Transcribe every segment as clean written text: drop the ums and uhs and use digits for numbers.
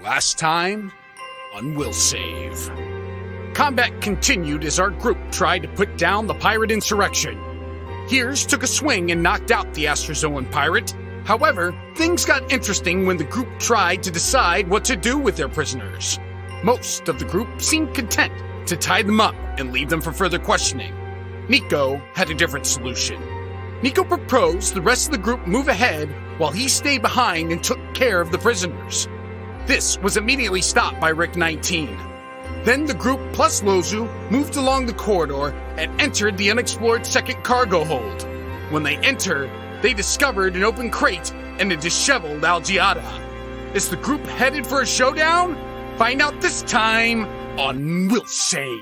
Last time on Will Save. Combat continued as our group tried to put down the pirate insurrection. Hears took a swing and knocked out the Astrozoan pirate. However, things got interesting when the group tried to decide what to do with their prisoners. Most of the group seemed content to tie them up and leave them for further questioning. Nico had a different solution. Nico proposed the rest of the group move ahead while he stayed behind and took care of the prisoners. This was immediately stopped by Rick 19. Then the group plus Lozu moved along the corridor and entered the unexplored second cargo hold. When they entered, they discovered an open crate and a disheveled Algiada. Is the group headed for a showdown? Find out this time on Will Save.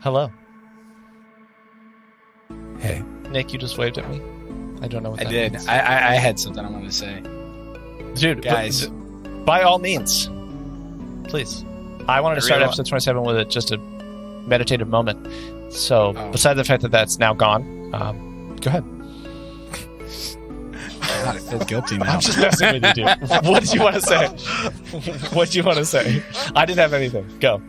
Hello. Hey. Nick, you just waved at me. I don't know what that did. means. I had something I wanted to say. Dude, guys. By all means. Please. I wanted to start episode 27 with just a meditative moment. So, besides the fact that that's now gone, go ahead. God, I feel guilty now. I'm just messing with you, dude. What did you want to say? What did you want to say? I didn't have anything. Go.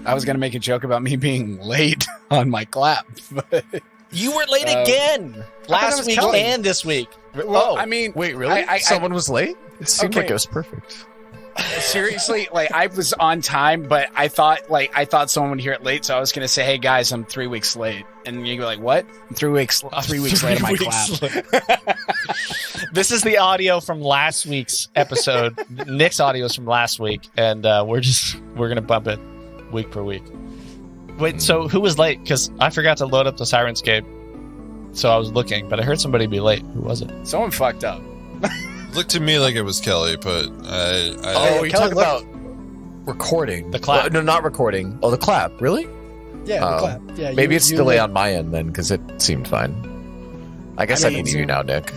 I was going to make a joke about me being late on my clap, but... You were late again! Last week and this week. Well, I mean... Wait, really? Someone was late? It seemed like it was perfect. Seriously, I was on time, but I thought someone would hear it late, so I was going to say, hey guys, I'm 3 weeks late. And you go like, what? I'm 3 weeks late on my clap. This is the audio from last week's episode. Nick's audio is from last week, and we're going to bump it week per week. Wait, so who was late? Because I forgot to load up the Sirenscape, so I was looking, but I heard somebody be late. Who was it? Someone fucked up. Looked to me like it was Kelly, but you talk about recording. The clap. Well, no, not recording. Oh, the clap. Really? Yeah, the clap. Yeah, maybe it's delay on my end then, because it seemed fine. I guess I can hear you now, Nick.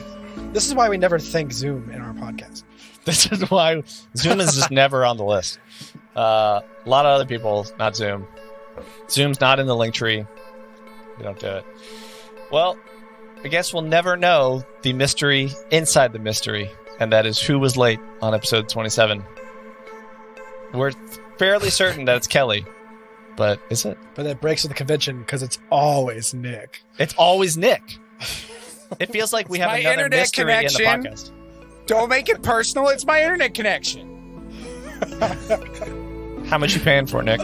This is why we never thank Zoom in our podcast. This is why Zoom is just never on the list. A lot of other people, not Zoom. Zoom's not in the link tree. We don't do it. Well, I guess we'll never know the mystery inside the mystery, and that is who was late on episode 27. We're fairly certain that it's Kelly, but is it? But that breaks with the convention because it's always Nick. It's always Nick. It feels like we have my another internet mystery connection. in the podcast. Don't make it personal. It's my internet connection. How much you paying for, Nick?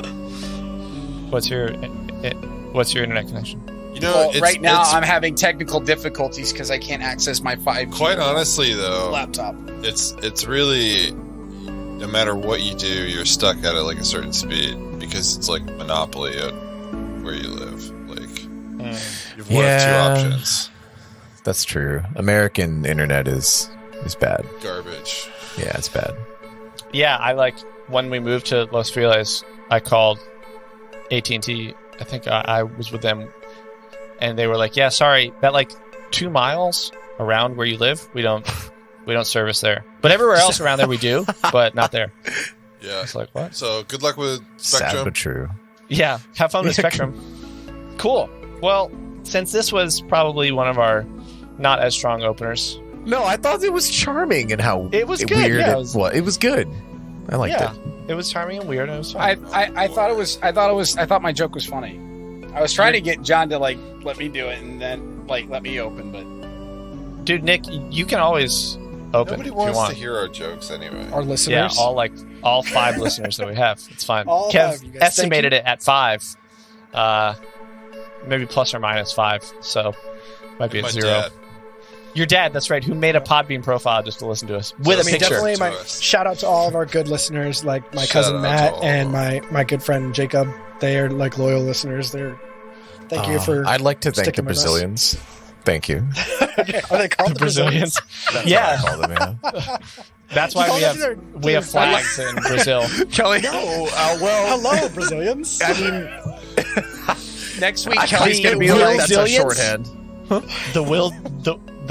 What's your internet connection? you know, right now I'm having technical difficulties because I can't access my 5G. Quite honestly, though, laptop. It's really, no matter what you do, you're stuck at a certain speed because it's like Monopoly at where you live. You've one of two options. That's true. American internet is bad. Garbage. Yeah, it's bad. Yeah, when we moved to Los Feliz, I called AT&T. I think I was with them, and they were like, "Yeah, sorry, that 2 miles around where you live, we don't service there. But everywhere else around there we do, but not there." Yeah. It's like, what? So good luck with Spectrum. Sad but true. Yeah, have fun with Spectrum. Cool. Well, since this was probably one of our not as strong openers. No, I thought it was charming and how it was good. Weird Yeah, it was good. I liked it. It was charming and weird. And it was fun. I thought my joke was funny. I was trying to get John to let me do it and then let me open, but dude, Nick, you can always open. Nobody if wants you want to hear our jokes anyway. Our listeners, yeah, all 5 listeners that we have. It's fine. All Kev 5, you guys. estimated it at 5, maybe plus or minus 5. So might be at 0. Dad. Your dad, that's right, who made a Podbean profile just to listen to us with a picture. Definitely To my us. shout out to all of our good listeners, like my Shout cousin out Matt to all and of my good friend Jacob. They are like loyal listeners. Thank you for. I'd like to thank the sticking with us. Brazilians. Thank you. Are they called the Brazilians? That's Yeah. what I call them, yeah. That's why we have flags in Brazil. Kelly. No, well, Hello, Brazilians. I mean, next week I Kelly's think gonna be Will like, that's a Brazilians? shorthand. The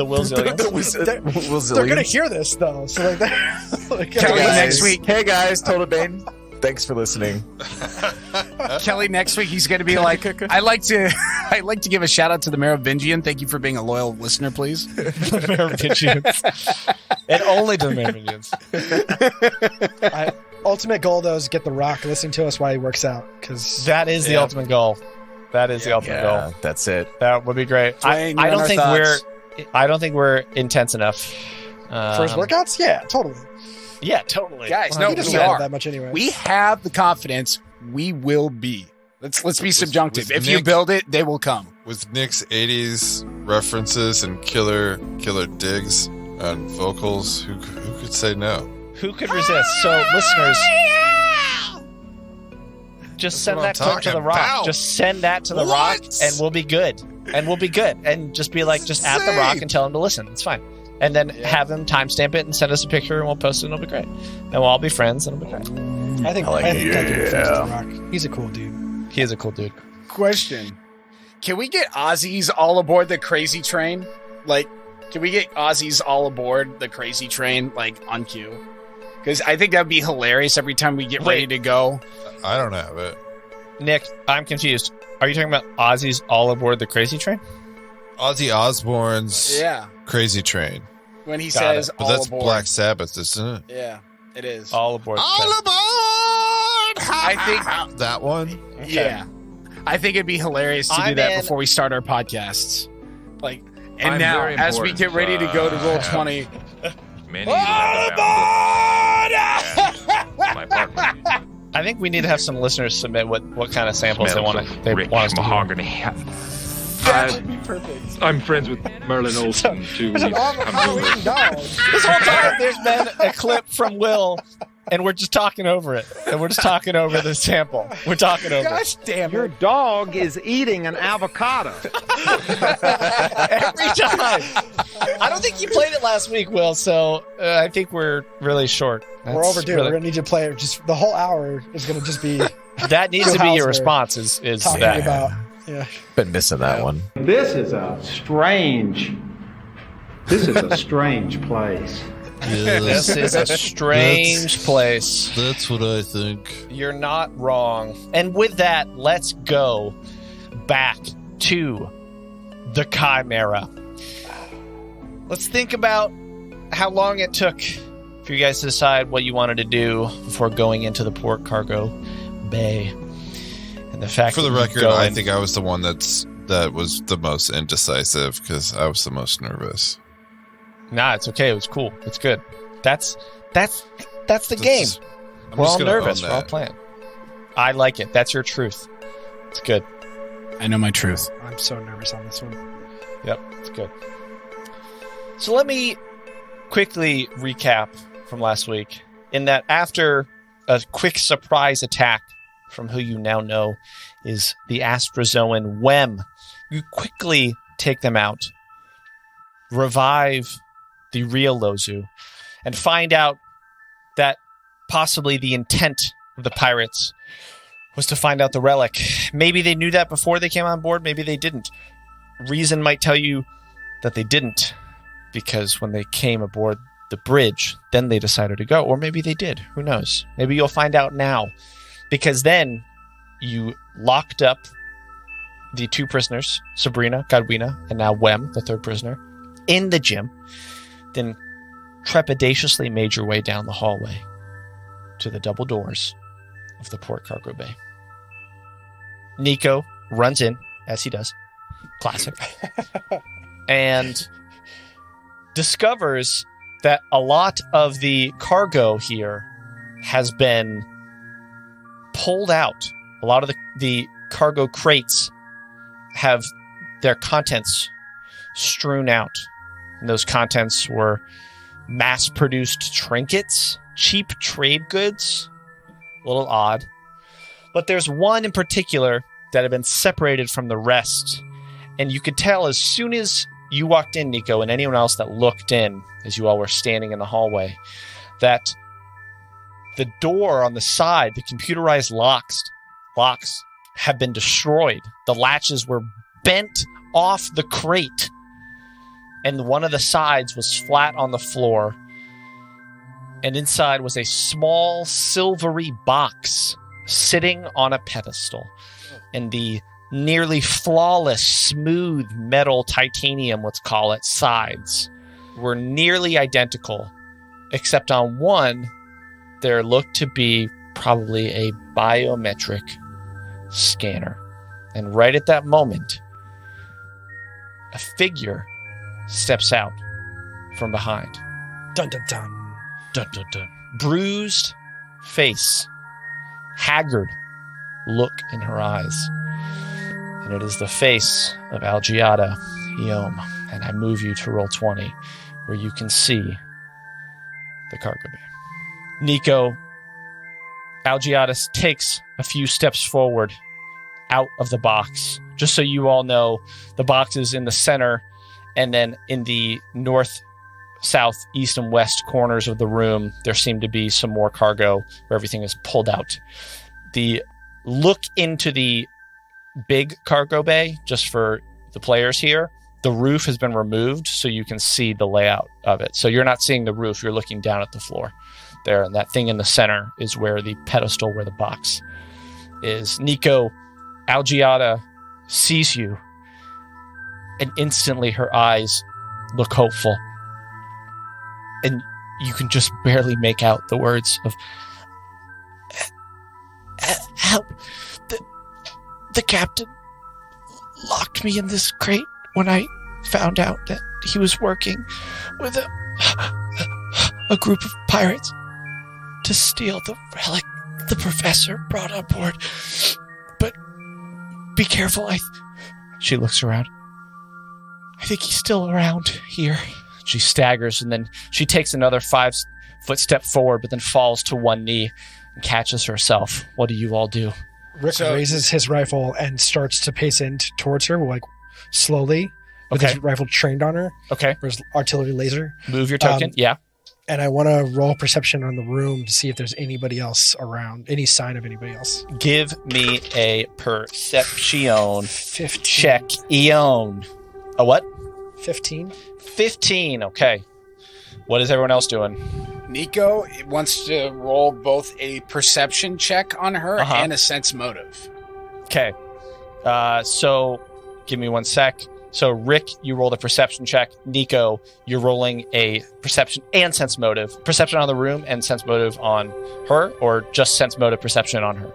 Wilzillians. They're gonna hear this though, so like, like Kelly, guys. next week. Hey guys, Total Bane. Thanks for listening. Kelly next week he's gonna be like, I like to give a shout out to the Merovingian. Thank you for being a loyal listener, please. The Merovingians. And only to the Merovingians. Ultimate goal though is get The Rock listening to us while he works out, because That is the ultimate goal. That is the ultimate goal. Yeah, that's it. That would be great. Dwayne, I you're on don't our think thoughts. I don't think we're intense enough. for his workouts, yeah, totally. Yeah, totally. Guys, no, He doesn't we have are. that much anyway. We have the confidence. We will be. Let's be subjunctive. with If you Nick- build it, they will come. With Nick's 80s references and killer digs on vocals, who could say no? Who could resist? So, listeners, just send what that I'm clip to talking The Rock. about. Just send that to The What? Rock, and we'll be good. And we'll be good. And just be like, just at The Rock and tell him to listen. It's fine. And then have him timestamp it and send us a picture, and we'll post it, and it'll be great. And we'll all be friends, and it'll be great. I think I like I think it. I can be friends with The Rock. He's a cool dude. He is a cool dude. Question: can we get Aussies all aboard the crazy train? Like, can we get Aussies all aboard the crazy train, like on cue? Because I think that'd be hilarious every time we get ready to go. I don't have it. Nick, I'm confused. Are you talking about Aussies all aboard the crazy train? Ozzy Osbourne's Yeah, Crazy Train. when he Got says But all that's aboard. Black Sabbath, isn't it? Yeah, it is. All aboard. the All train. aboard! I think- that one. Yeah, I think it'd be hilarious to do I'm that in. before we start our podcasts. Like, and I'm now very as we important. get ready to go to roll 20. Many my partner. I think we need to have some listeners submit what kind of samples they Smells want of to rich want us to hear. mahogany. That would be perfect. I'm friends with Merlin Olsen too. There's an arm of Halloween dog. This whole time there's been a clip from Will, and we're just talking over it. And we're just talking over the sample. We're talking over it. Gosh damn Your it. dog is eating an avocado. Every time. I don't think you played it last week, Will, so I think we're really short. We're That's overdue. really- We're gonna need you to play it. Just the whole hour is gonna just be that needs to be your response is talking that. about. Yeah. Been missing that one. This is a strange place. This is a strange place. That's what I think. You're not wrong. And with that, let's go back to the Chimera. Let's think about how long it took for you guys to decide what you wanted to do before going into the port cargo bay. And the fact For the that you record, go I in- think I was the one that was the most indecisive because I was the most nervous. Nah, it's okay. It was cool. It's good. That's the game. I'm We're just all gonna nervous. own We're all that. playing. I like it. That's your truth. It's good. I know my truth. I'm so nervous on this one. Yep, it's good. So let me quickly recap from last week. In that, after a quick surprise attack from who you now know is the Astrozoan Wem, you quickly take them out, revive the real Lozu, and find out that possibly the intent of the pirates was to find out the relic. Maybe they knew that before they came on board, maybe they didn't. Reason might tell you that they didn't, because when they came aboard the bridge, then they decided to go. Or maybe they did. Who knows? Maybe you'll find out now. Because then you locked up the two prisoners, Sabrina, Godwina, and now Wem, the third prisoner, in the gym. Then trepidatiously made your way down the hallway to the double doors of the port cargo bay. Nico runs in, as he does. Classic. And discovers that a lot of the cargo here has been pulled out. A lot of the cargo crates have their contents strewn out And those contents were mass-produced trinkets, cheap trade goods. A little odd. But there's one in particular that had been separated from the rest. And you could tell as soon as you walked in, Nico, and anyone else that looked in as you all were standing in the hallway, that the door on the side, the computerized locks have been destroyed. The latches were bent off the crate, and one of the sides was flat on the floor, and inside was a small silvery box sitting on a pedestal, and the nearly flawless, smooth metal titanium, let's call it, sides were nearly identical, except on one, there looked to be probably a biometric scanner. And right at that moment, a figure steps out from behind. Dun dun dun. Dun, dun, dun. Bruised face, haggard look in her eyes. And it is the face of Algiada Eom. And I move you to roll 20, where you can see the cargo bay. Nico, Algiada takes a few steps forward out of the box. Just so you all know, the box is in the center, and then in the north, south, east, and west corners of the room, there seem to be some more cargo where everything is pulled out. The look into the big cargo bay, just for the players here, the roof has been removed so you can see the layout of it. So you're not seeing the roof, you're looking down at the floor there, and that thing in the center is where the pedestal, where the box is. Nico, Algiada sees you, and instantly her eyes look hopeful, and you can just barely make out the words of help. The captain locked me in this crate when I found out that he was working with a group of pirates to steal the relic the professor brought on board. But be careful, she looks around. I think he's still around here. She staggers, and then she takes another 5-foot step forward, but then falls to one knee and catches herself. What do you all do? Rick raises his rifle and starts to pace in towards her, like slowly, with his rifle trained on her. Okay. Or his artillery laser. Move your token. Yeah. And I want to roll perception on the room to see if there's anybody else around, any sign of anybody else. Give me a perception 15. check. Eon. A what? 15. 15. Okay. What is everyone else doing? Nico wants to roll both a perception check on her and a sense motive. Okay. So give me one sec. So Rick, you rolled a perception check. Nico, you're rolling a perception and sense motive. Perception on the room and sense motive on her, or just sense motive perception on her?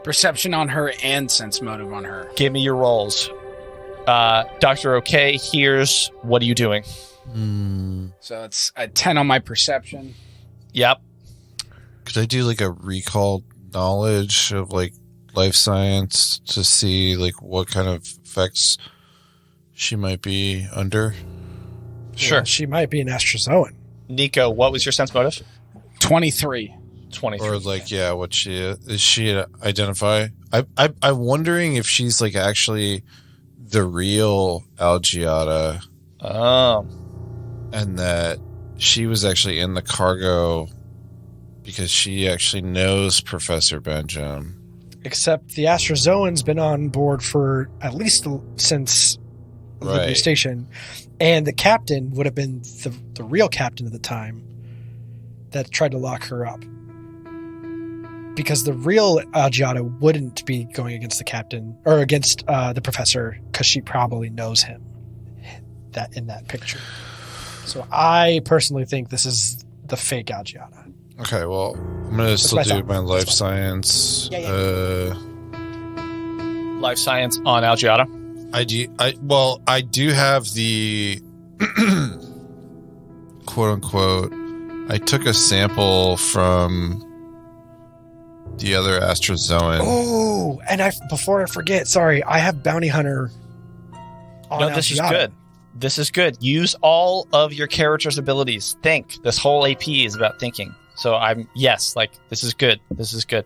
Perception on her and sense motive on her. Give me your rolls. Dr. OK, here's what are you doing? So it's a 10 on my perception. Yep. Could I do like a recall knowledge of like life science to see like what kind of effects she might be under? Sure. Yeah, she might be an astrozoan. Nico, what was your sense motive? 23. 23. Or like, yeah, what she is she identify? I'm wondering if she's like actually the real Algiada. And that she was actually in the cargo because she actually knows Professor Benjamin. Except the astrozoan's been on board for at least since Liberty Station, and the captain would have been the real captain at the time that tried to lock her up. Because the real Algiada wouldn't be going against the captain or against the professor because she probably knows him that in that picture. So I personally think this is the fake Algiada. Okay, well, I'm going to still do my life science. Life science on Algiada. I do have the quote unquote. I took a sample from the other astrozoan. Oh, and before I forget, sorry, I have Bounty Hunter on No, this Algiada. is good. This is good. Use all of your character's abilities. Think. This whole AP is about thinking. So this is good. This is good.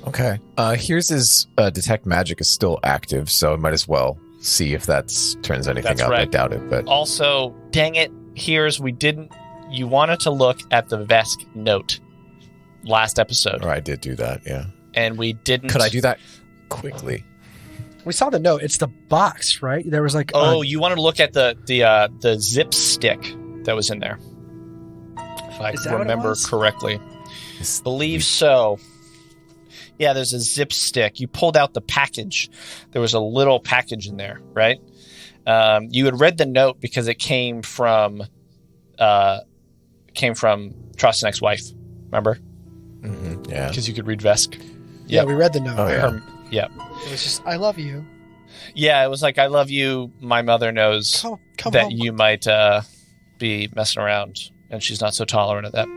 Okay. Here's his detect magic is still active, so I might as well see if turns anything That's up. right. I doubt it, but Also, dang it, you wanted to look at the Vesk note last episode. I did do that, yeah. And we didn't. Could I do that quickly? We saw the note. It's the box, right? There was like. You wanted to look at the zip stick that was in there. If I Is that what it remember was? correctly. Believe so. Yeah, there's a zip stick. You pulled out the package. There was a little package in there, right? You had read the note because it came from Trostinek's wife. Remember? Mm-hmm. Yeah. Because you could read Vesk. Yeah, Yep. we read the note. Oh, yeah. Yeah. It was just, I love you. Yeah, it was like, I love you. My mother knows Come that home. you might be messing around, and she's not so tolerant of that.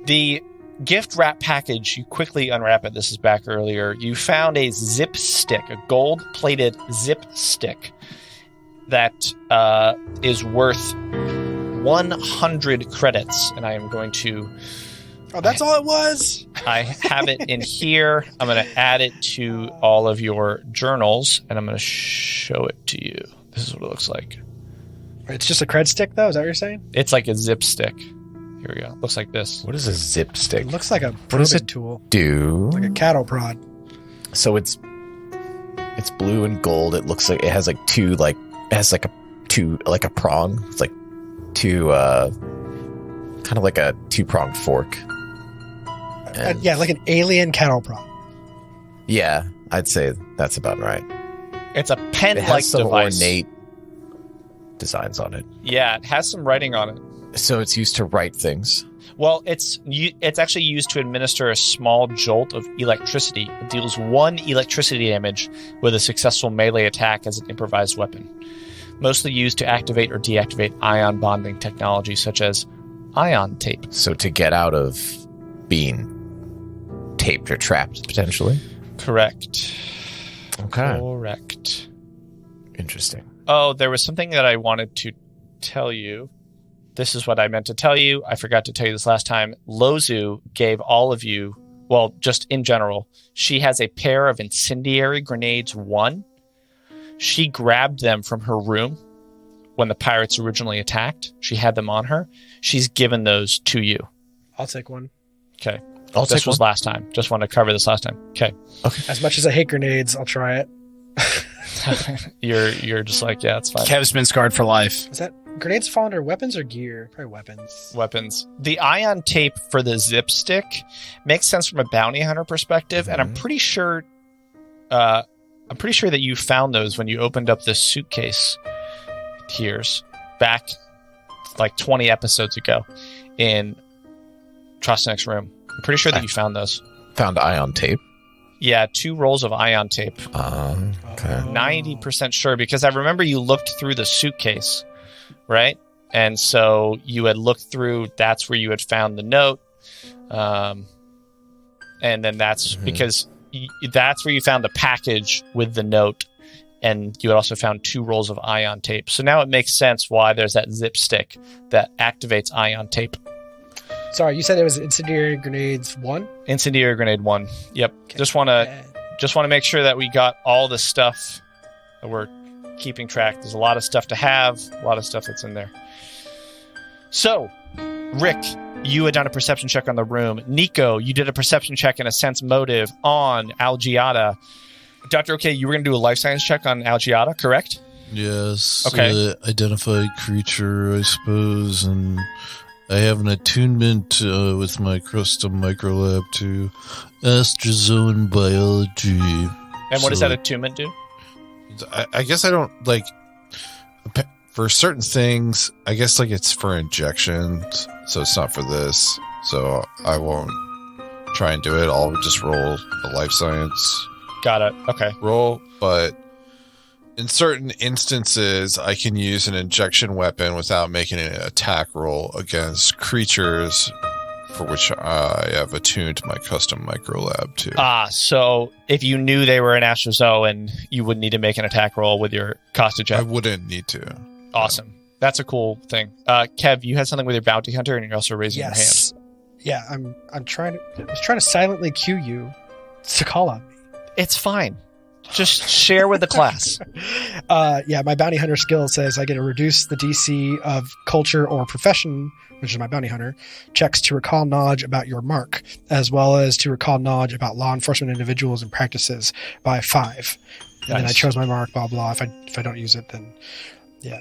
The gift wrap package, you quickly unwrap it. This is back earlier. You found a zip stick, a gold-plated zip stick that is worth 100 credits, and I am going to... Oh, that's all it was? I have it in here. I'm going to add it to all of your journals, and I'm going to show it to you. This is what it looks like. It's just a cred stick, though? Is that what you're saying? It's like a zip stick. Here we go. Looks like this. What is a zip stick? It looks like a What does probing it tool. do? Like a cattle prod. So it's blue and gold. It looks like it has like a prong. It's like two kind of like a two-pronged fork. And Yeah, like an alien cattle prod. yeah, I'd say that's about right. It's a It pen-like has some device. ornate designs on it. Yeah, it has some writing on it. So it's used to write things. Well, it's actually used to administer a small jolt of electricity. It deals 1 electricity damage with a successful melee attack as an improvised weapon. Mostly used to activate or deactivate ion bonding technology such as ion tape. So to get out of being taped or trapped, potentially. Correct. Okay. Correct. Interesting. Oh, there was something that I wanted to tell you. This is what I meant to tell you. I forgot to tell you this last time. Lozu gave all of you, well, just in general, she has a pair of incendiary grenades 1. She grabbed them from her room when the pirates originally attacked. She had them on her. She's given those to you. I'll take one. Okay. I'll This take was one. last time. Just want to cover this last time. Okay. As much as I hate grenades, I'll try it. You're just like, yeah, it's fine. Kev's been scarred for life. Is that grenades fall under weapons or gear? Probably weapons. Weapons. The ion tape for the zip stick makes sense from a bounty hunter perspective, and I'm pretty sure that you found those when you opened up this suitcase here's back like 20 episodes ago in Trostinek's room. I'm pretty sure that you found those. Found ion tape. Yeah, 2 rolls of ion tape. Okay. 90% sure, because I remember you looked through the suitcase, right? And so you had looked through, that's where you had found the note. And then that's because that's where you found the package with the note. And you had also found 2 rolls of ion tape. So now it makes sense why there's that zip stick that activates ion tape. Sorry, you said it was incendiary grenades 1? Incendiary grenade 1. Yep. Okay. Just want to make sure that we got all the stuff that we're keeping track. There's a lot of stuff to have, a lot of stuff that's in there. So, Rick, you had done a perception check on the room. Nico, you did a perception check and a sense motive on Algiata. Dr. OK, you were going to do a life science check on Algiata, correct? Yes. Okay. Identified creature, I suppose, and I have an attunement with my custom microlab to astrozoan biology. And what does that attunement do? I guess I don't like for certain things. I guess like it's for injections, so it's not for this. So I won't try and do it. I'll just roll a life science Got it. Okay. roll, but in certain instances, I can use an injection weapon without making an attack roll against creatures for which I have attuned my custom micro lab to. So if you knew they were an Astrozoan, you would need to make an attack roll with your Costa I wouldn't need to. Awesome. That's a cool thing. Kev, you had something with your bounty hunter, and you're also raising your hand. Yeah, I was trying to silently cue you to call on me. It's fine. Just share with the class. Yeah, my bounty hunter skill says I get to reduce the DC of culture or profession, which is my bounty hunter, checks to recall knowledge about your mark, as well as to recall knowledge about law enforcement individuals and practices by 5. And then I chose my mark, blah, blah. If I don't use it, then yeah.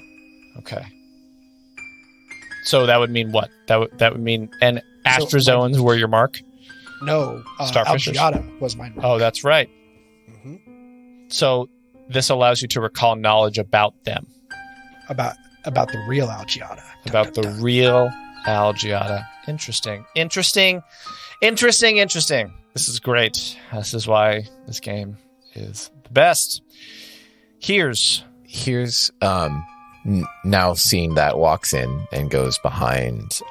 Okay. So that would mean what? That would mean and Astrozoans were your mark? No, Starfishers? Algiata was my mark. Oh, that's right. Mm-hmm. So this allows you to recall knowledge about them. About the real Algiata. About the real Algiata. Interesting. This is great. This is why this game is the best. Here's now seeing that walks in and goes behind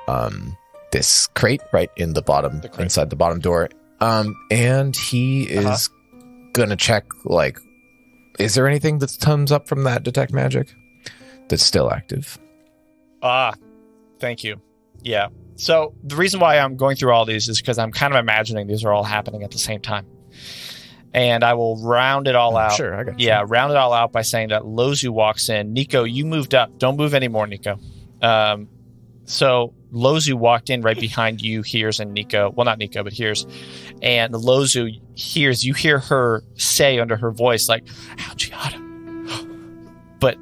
this crate right in the bottom, inside the bottom door. And he is gonna check, like, is there anything that comes up from that detect magic that's still active? Thank you. Yeah. So the reason why I'm going through all these is because I'm kind of imagining these are all happening at the same time. And I will round it all out. Sure, I got you. Yeah, round it all out by saying that Lozu walks in. Nico, you moved up. Don't move anymore, Nico. So Lozu walked in right behind you, hears, and Nico. Well, not Nico, but hears. And Lozu hears. You hear her say under her voice, like, Algiata. But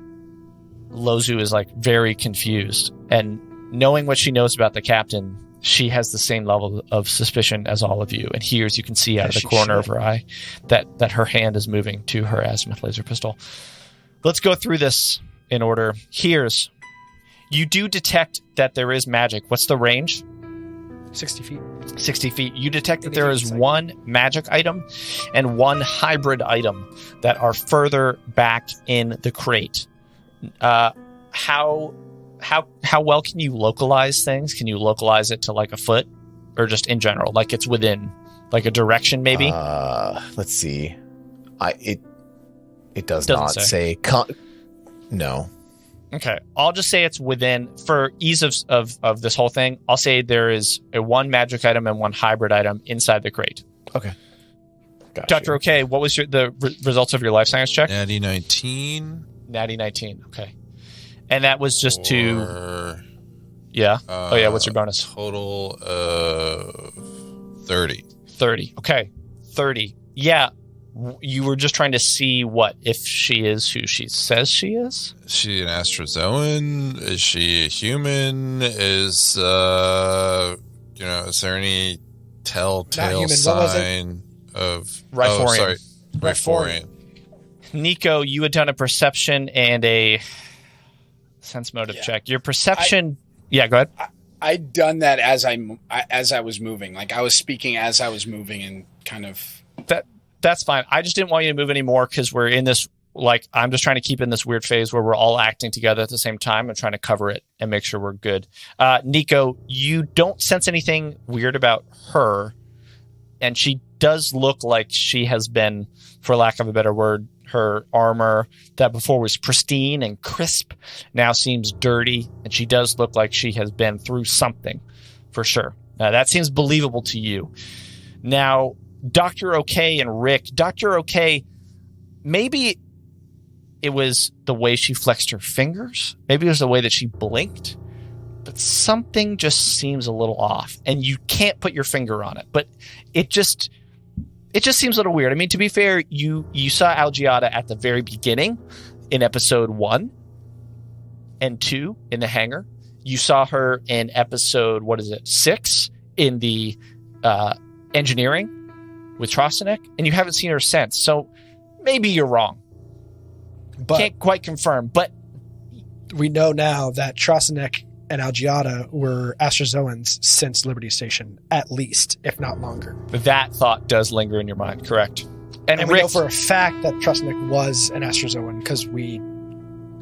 Lozu is, like, very confused. And knowing what she knows about the captain, she has the same level of suspicion as all of you, and hears, you can see out of the corner of her eye that her hand is moving to her azimuth laser pistol. Let's go through this in order. Here's, you do detect that there is magic. What's the range? 60 feet. 60 feet. You detect that there is one magic item and one hybrid item that are further back in the crate. How well can you localize things? Can you localize it to like a foot, or just in general, like it's within like a direction maybe? Let's see. It does Doesn't not say. No. Okay, I'll just say it's within, for ease of this whole thing. I'll say there is a one magic item and one hybrid item inside the crate. Okay. Gotcha. Dr. Okay, what was the results of your life science check? Natty 19. Natty 19. Okay. And that was just yeah. Oh yeah, what's your bonus? Total of 30. 30. Okay. 30. Yeah. You were just trying to see what, if she is who she says she is? Is she an Astrozoan? Is she a human? Is there any telltale sign of Riforian? Oh, sorry. Riforian. Nico, you had done a perception and a sense motive check. Your perception. Yeah, go ahead. I'd done that as I was moving. Like I was speaking as I was moving, and kind of That's fine. I just didn't want you to move anymore because we're in this, like, I'm just trying to keep in this weird phase where we're all acting together at the same time and trying to cover it and make sure we're good. Nico, you don't sense anything weird about her, and she does look like she has been, for lack of a better word, her armor that before was pristine and crisp now seems dirty, and she does look like she has been through something for sure. That seems believable to you. Now, Dr. OK and Rick, Dr. OK, maybe it was the way she flexed her fingers. Maybe it was the way that she blinked. But something just seems a little off. And you can't put your finger on it. But it just seems a little weird. I mean, to be fair, you saw Algiata at the very beginning in episode 1 and 2 in the hangar. You saw her in episode, 6 in the engineering with Trostanek, and you haven't seen her since. So maybe you're wrong. But can't quite confirm, but we know now that Trostanek and Algiata were Astrozoans since Liberty Station, at least, if not longer. That thought does linger in your mind, correct? And we know for a fact that Trostanek was an Astrozoan because we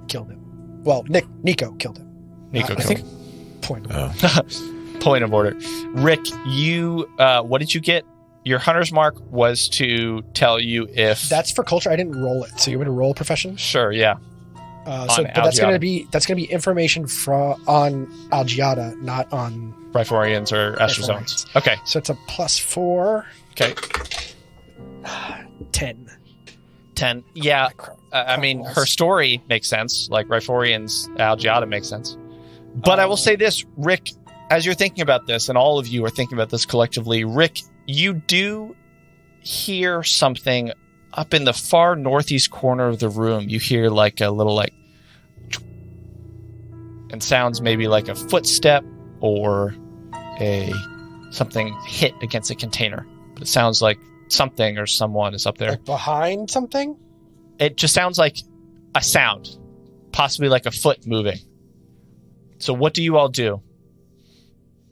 killed him. Well, Nico killed him. Nico killed him. Point. Point of order. Rick, you, what did you get? Your hunter's mark was to tell you if... That's for culture. I didn't roll it. So you want me to roll a profession? Sure, yeah. But that's gonna be information on Algiata, not on Riforians or Astrozoans. Okay. So it's a +4. Okay. 10. 10. Yeah. I mean, her story makes sense. Like Riforians, Algiata makes sense. But I will say this, Rick, as you're thinking about this, and all of you are thinking about this collectively, Rick, you do hear something up in the far northeast corner of the room. You hear like a little and sounds maybe like a footstep or something hit against a container. But it sounds like something or someone is up there. Like behind something? It just sounds like a sound, possibly like a foot moving. So what do you all do?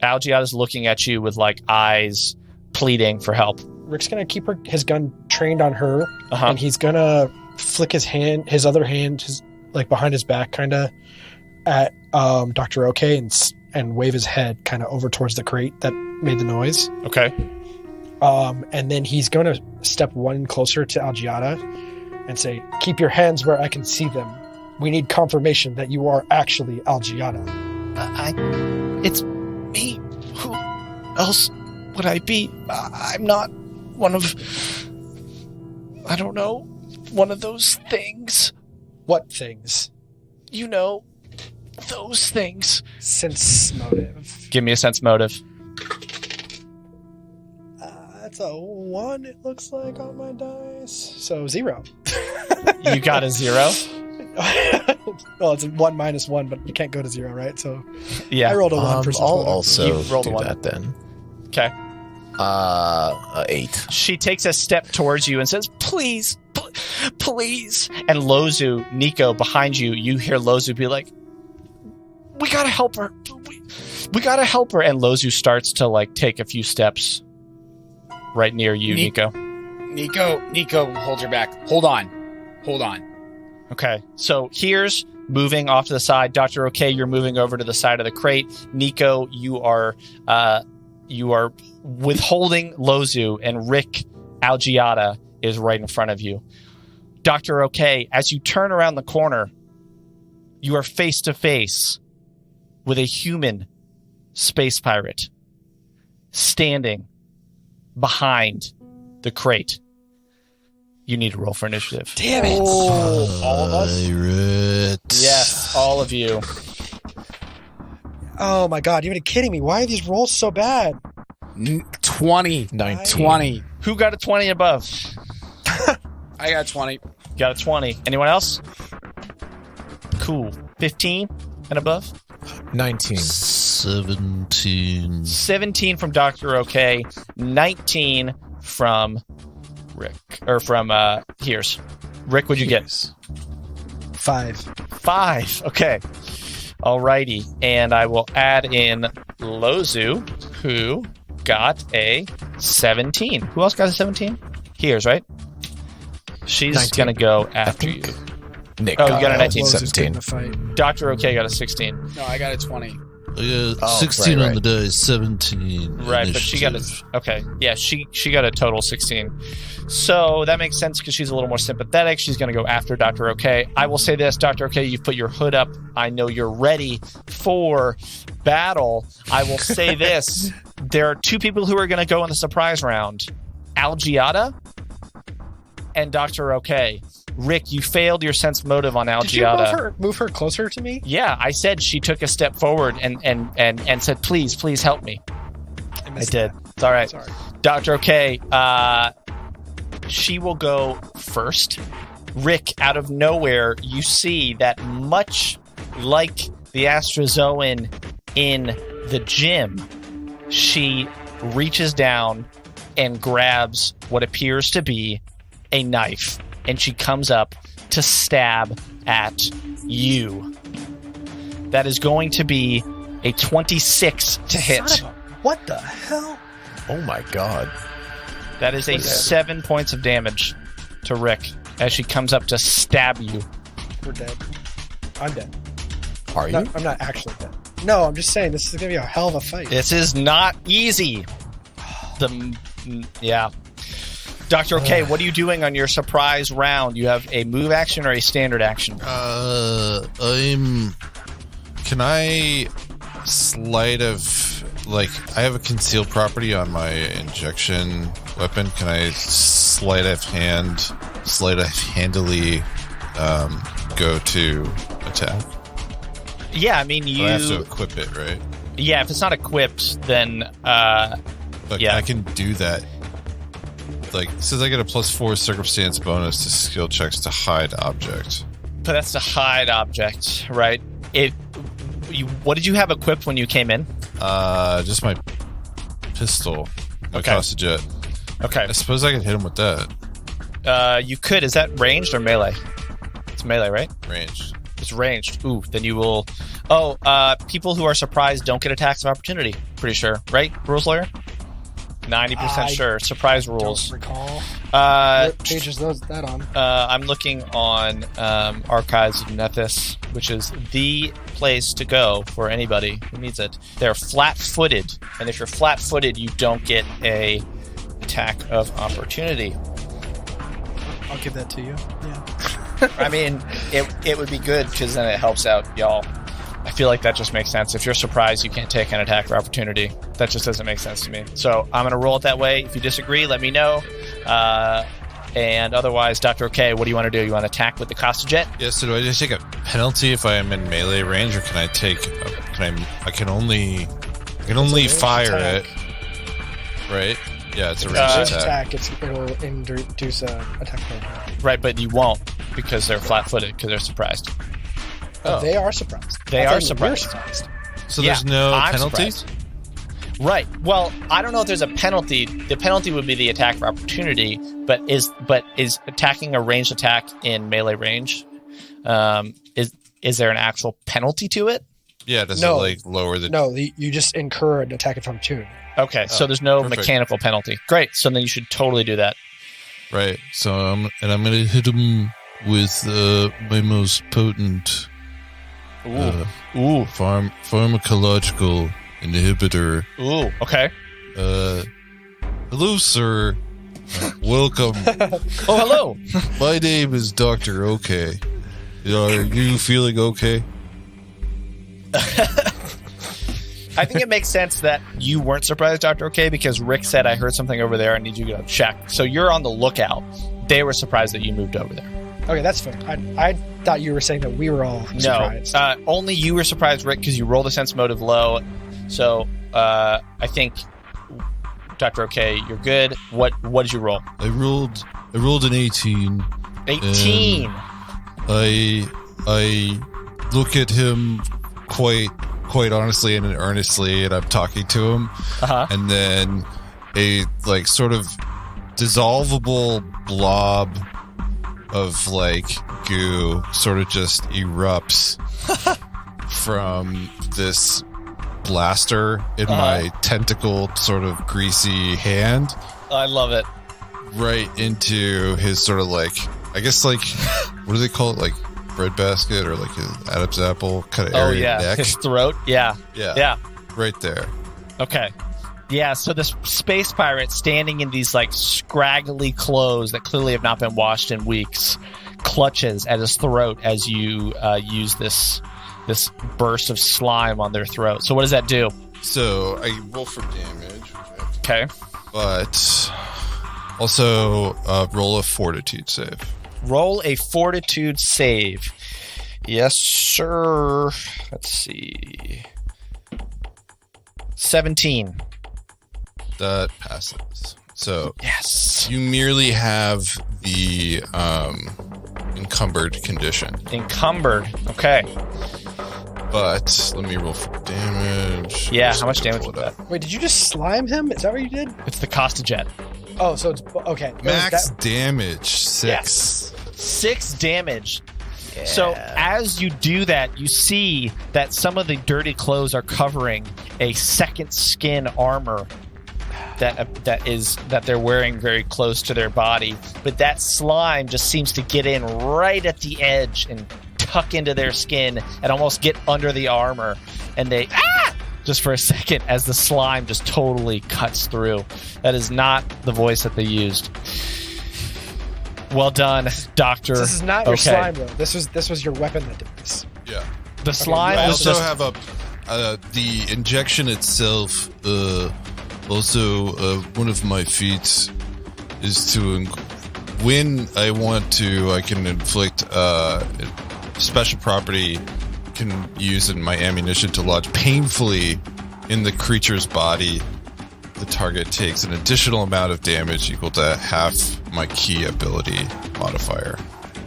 Algiata's looking at you with like eyes pleading for help. Rick's gonna keep his gun trained on her, and he's gonna flick his other hand, like behind his back, kind of at Dr. OK, and wave his head kind of over towards the crate that made the noise. Okay. And then he's gonna step one closer to Algiata and say, "Keep your hands where I can see them. We need confirmation that you are actually Algiata." It's me. Who else would I be? I'm not one of... I don't know. One of those things. What things? You know, those things. Sense motive. Give me a sense motive. That's a 1, it looks like, on my dice. So 0. You got a 0? Well, it's a 1 minus 1, but you can't go to 0, right? So yeah, I rolled a 1 for I'll also rolled do a 1. that then. Okay. 8. She takes a step towards you and says, "Please, please." And Lozu, Nico, behind you, you hear Lozu be like, "We gotta help her. We gotta help her." And Lozu starts to like take a few steps right near you, Nico. Nico, hold your back. Hold on. Okay, so here's moving off to the side. Dr. OK, you're moving over to the side of the crate. Nico, you are withholding Lozu, and Rick Algiata is right in front of you. Dr. OK, as you turn around the corner, you are face to face with a human space pirate standing behind the crate. You need to roll for initiative. Damn it! All of us? Yes, all of you. Oh my god, you're kidding me. Why are these rolls so bad? 20. 19. 20. Who got a 20 above? I got 20. Got a 20. Anyone else? Cool. 15 and above? 19. 17. 17 from Dr. OK. 19 from Rick. Or from Hears. Rick, what'd you get? 5. 5. Okay. Alrighty. And I will add in Lozu, who got a 17. Who else got a 17? Hears, right? She's going to go after you. Nick you got a 19. 17. Dr. OK got a 16. No, I got a 20. I got 16 right. on the dice, 17. Right, but she got a... Okay, yeah, she got a total 16. So that makes sense because she's a little more sympathetic. She's going to go after Dr. OK. I will say this, Dr. OK, you've put your hood up. I know you're ready for battle. I will say this. There are 2 people who are going to go in the surprise round. Algiata and Dr. OK. Rick, you failed your sense motive on Algiata. Did you move her closer to me? Yeah, I said she took a step forward and said, please help me. I did. It's all right. Sorry. Dr. OK, she will go first. Rick, out of nowhere, you see that much like the Astrozoan in the gym, she reaches down and grabs what appears to be a knife. And she comes up to stab at you. That is going to be a 26 to hit. What the hell? Oh my god. That is a 7 points of damage to Rick as she comes up to stab you. We're dead. I'm dead. Are you? I'm not actually dead. No, I'm just saying this is gonna be a hell of a fight. This is not easy. Yeah. Dr. OK, what are you doing on your surprise round? You have a move action or a standard action? Can I sleight of, like, I have a concealed property on my injection weapon. Can I handily go to attack? Yeah, I mean, you I have to equip it, right? Yeah, if it's not equipped, then But yeah. I can do that. Like, it says I get a +4 circumstance bonus to skill checks to hide object. but that's to hide object, right? What did you have equipped when you came in? Just my pistol. My Okay. Costa jet. Okay. I suppose I could hit him with that. You could. Is that ranged or melee? It's melee, right? Ranged. It's ranged. Ooh, then you will... Oh, people who are surprised don't get attacks of opportunity. Pretty sure. Right, rules lawyer? 90% sure. Surprise rules. Don't recall. Uh, What page is that on? I'm looking on Archives of Nethys, which is the place to go for anybody who needs it. They're flat-footed, and if you're flat-footed, you don't get a attack of opportunity. I'll give that to you. Yeah. I mean, it would be good because then it helps out y'all. I feel like that just makes sense. If you're surprised you can't take an attack or opportunity, that just doesn't make sense to me. So I'm going to roll it that way. If you disagree, let me know. And otherwise, Dr. OK, what do you want to do? You want to attack with the Costa Jet? Yeah, so do I just take a penalty if I am in melee range, or can I take... I can only fire attack. it, right? Yeah, it's a If ranged it's attack. it'll induce a attack penalty. Right, but you won't because they're flat-footed because they're surprised. But they are surprised. They I are thought you were surprised. So Yeah, there's no I'm penalty? surprised. Right. Well, I don't know if there's a penalty. The penalty would be the attack for opportunity, but is attacking a ranged attack in melee range? Is there an actual penalty to it? Yeah, does No. it like lower the... No, you just incur an attack of opportunity. Okay, so there's no perfect. mechanical penalty. Great. So then you should totally do that. Right, so I'm going to hit him with my most potent pharmacological inhibitor. Ooh. Okay. Hello, sir. Welcome. Oh, hello. My name is Dr. OK. Are you feeling okay? I think it makes sense that you weren't surprised, Dr. OK, because Rick said, I heard something over there. I need you to go check. So you're on the lookout. They were surprised that you moved over there. Okay, that's fair. I thought you were saying that we were all surprised. No, only you were surprised, Rick, because you rolled a sense motive low. So I think, Dr. OK, you're good. What did you roll? I rolled an 18. 18. I look at him quite honestly and earnestly, and I'm talking to him, and then a like sort of dissolvable blob of like goo sort of just erupts from this blaster in my tentacled sort of greasy hand I love it. right into his sort of like, I guess like, what do they call it, like breadbasket or like his Adam's apple kind of area neck. His throat. Yeah. Right there. Okay. Yeah, so this space pirate standing in these like scraggly clothes that clearly have not been washed in weeks clutches at his throat as you use this burst of slime on their throat. So what does that do? So I roll for damage. Okay. But also roll a fortitude save. Roll a fortitude save. Yes, sir. Let's see. 17. That passes. So Yes. you merely have the encumbered condition. Encumbered. Okay. But let me roll for damage. Yeah, Just how much pull damage it was up. that? Wait, did you just slime him? Is that what you did? It's the Costa Jet. Oh, so it's okay. Max damage 6. Yes. 6 damage. So as you do that, you see that some of the dirty clothes are covering a second skin armor that they're wearing very close to their body. But that slime just seems to get in right at the edge and tuck into their skin and almost get under the armor. and they just for a second as the slime just totally cuts through. That is not the voice that they used. Well done, Doctor. This is not your slime though. This was your weapon that did this. Yeah. The slime. I was also just- have the injection itself. Also, one of my feats is to, when I want to, I can inflict special property. Can use in my ammunition to lodge painfully in the creature's body. The target takes an additional amount of damage equal to half my key ability modifier.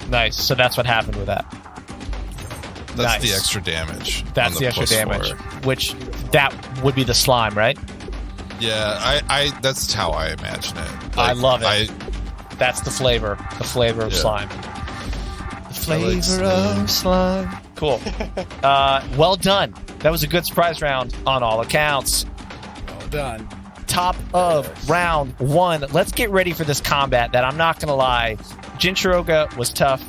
Nice. So that's what happened with that. That's the Nice. extra damage. That's on the extra damage, +4. which that would be the slime, right? Yeah, I that's how I imagine it. I love it. That's the flavor of slime. The flavor of slime. Cool. Well done. That was a good surprise round on all accounts. Well done. Top of round 1. Let's get ready for this combat that I'm not going to lie. Jinchuroga was tough.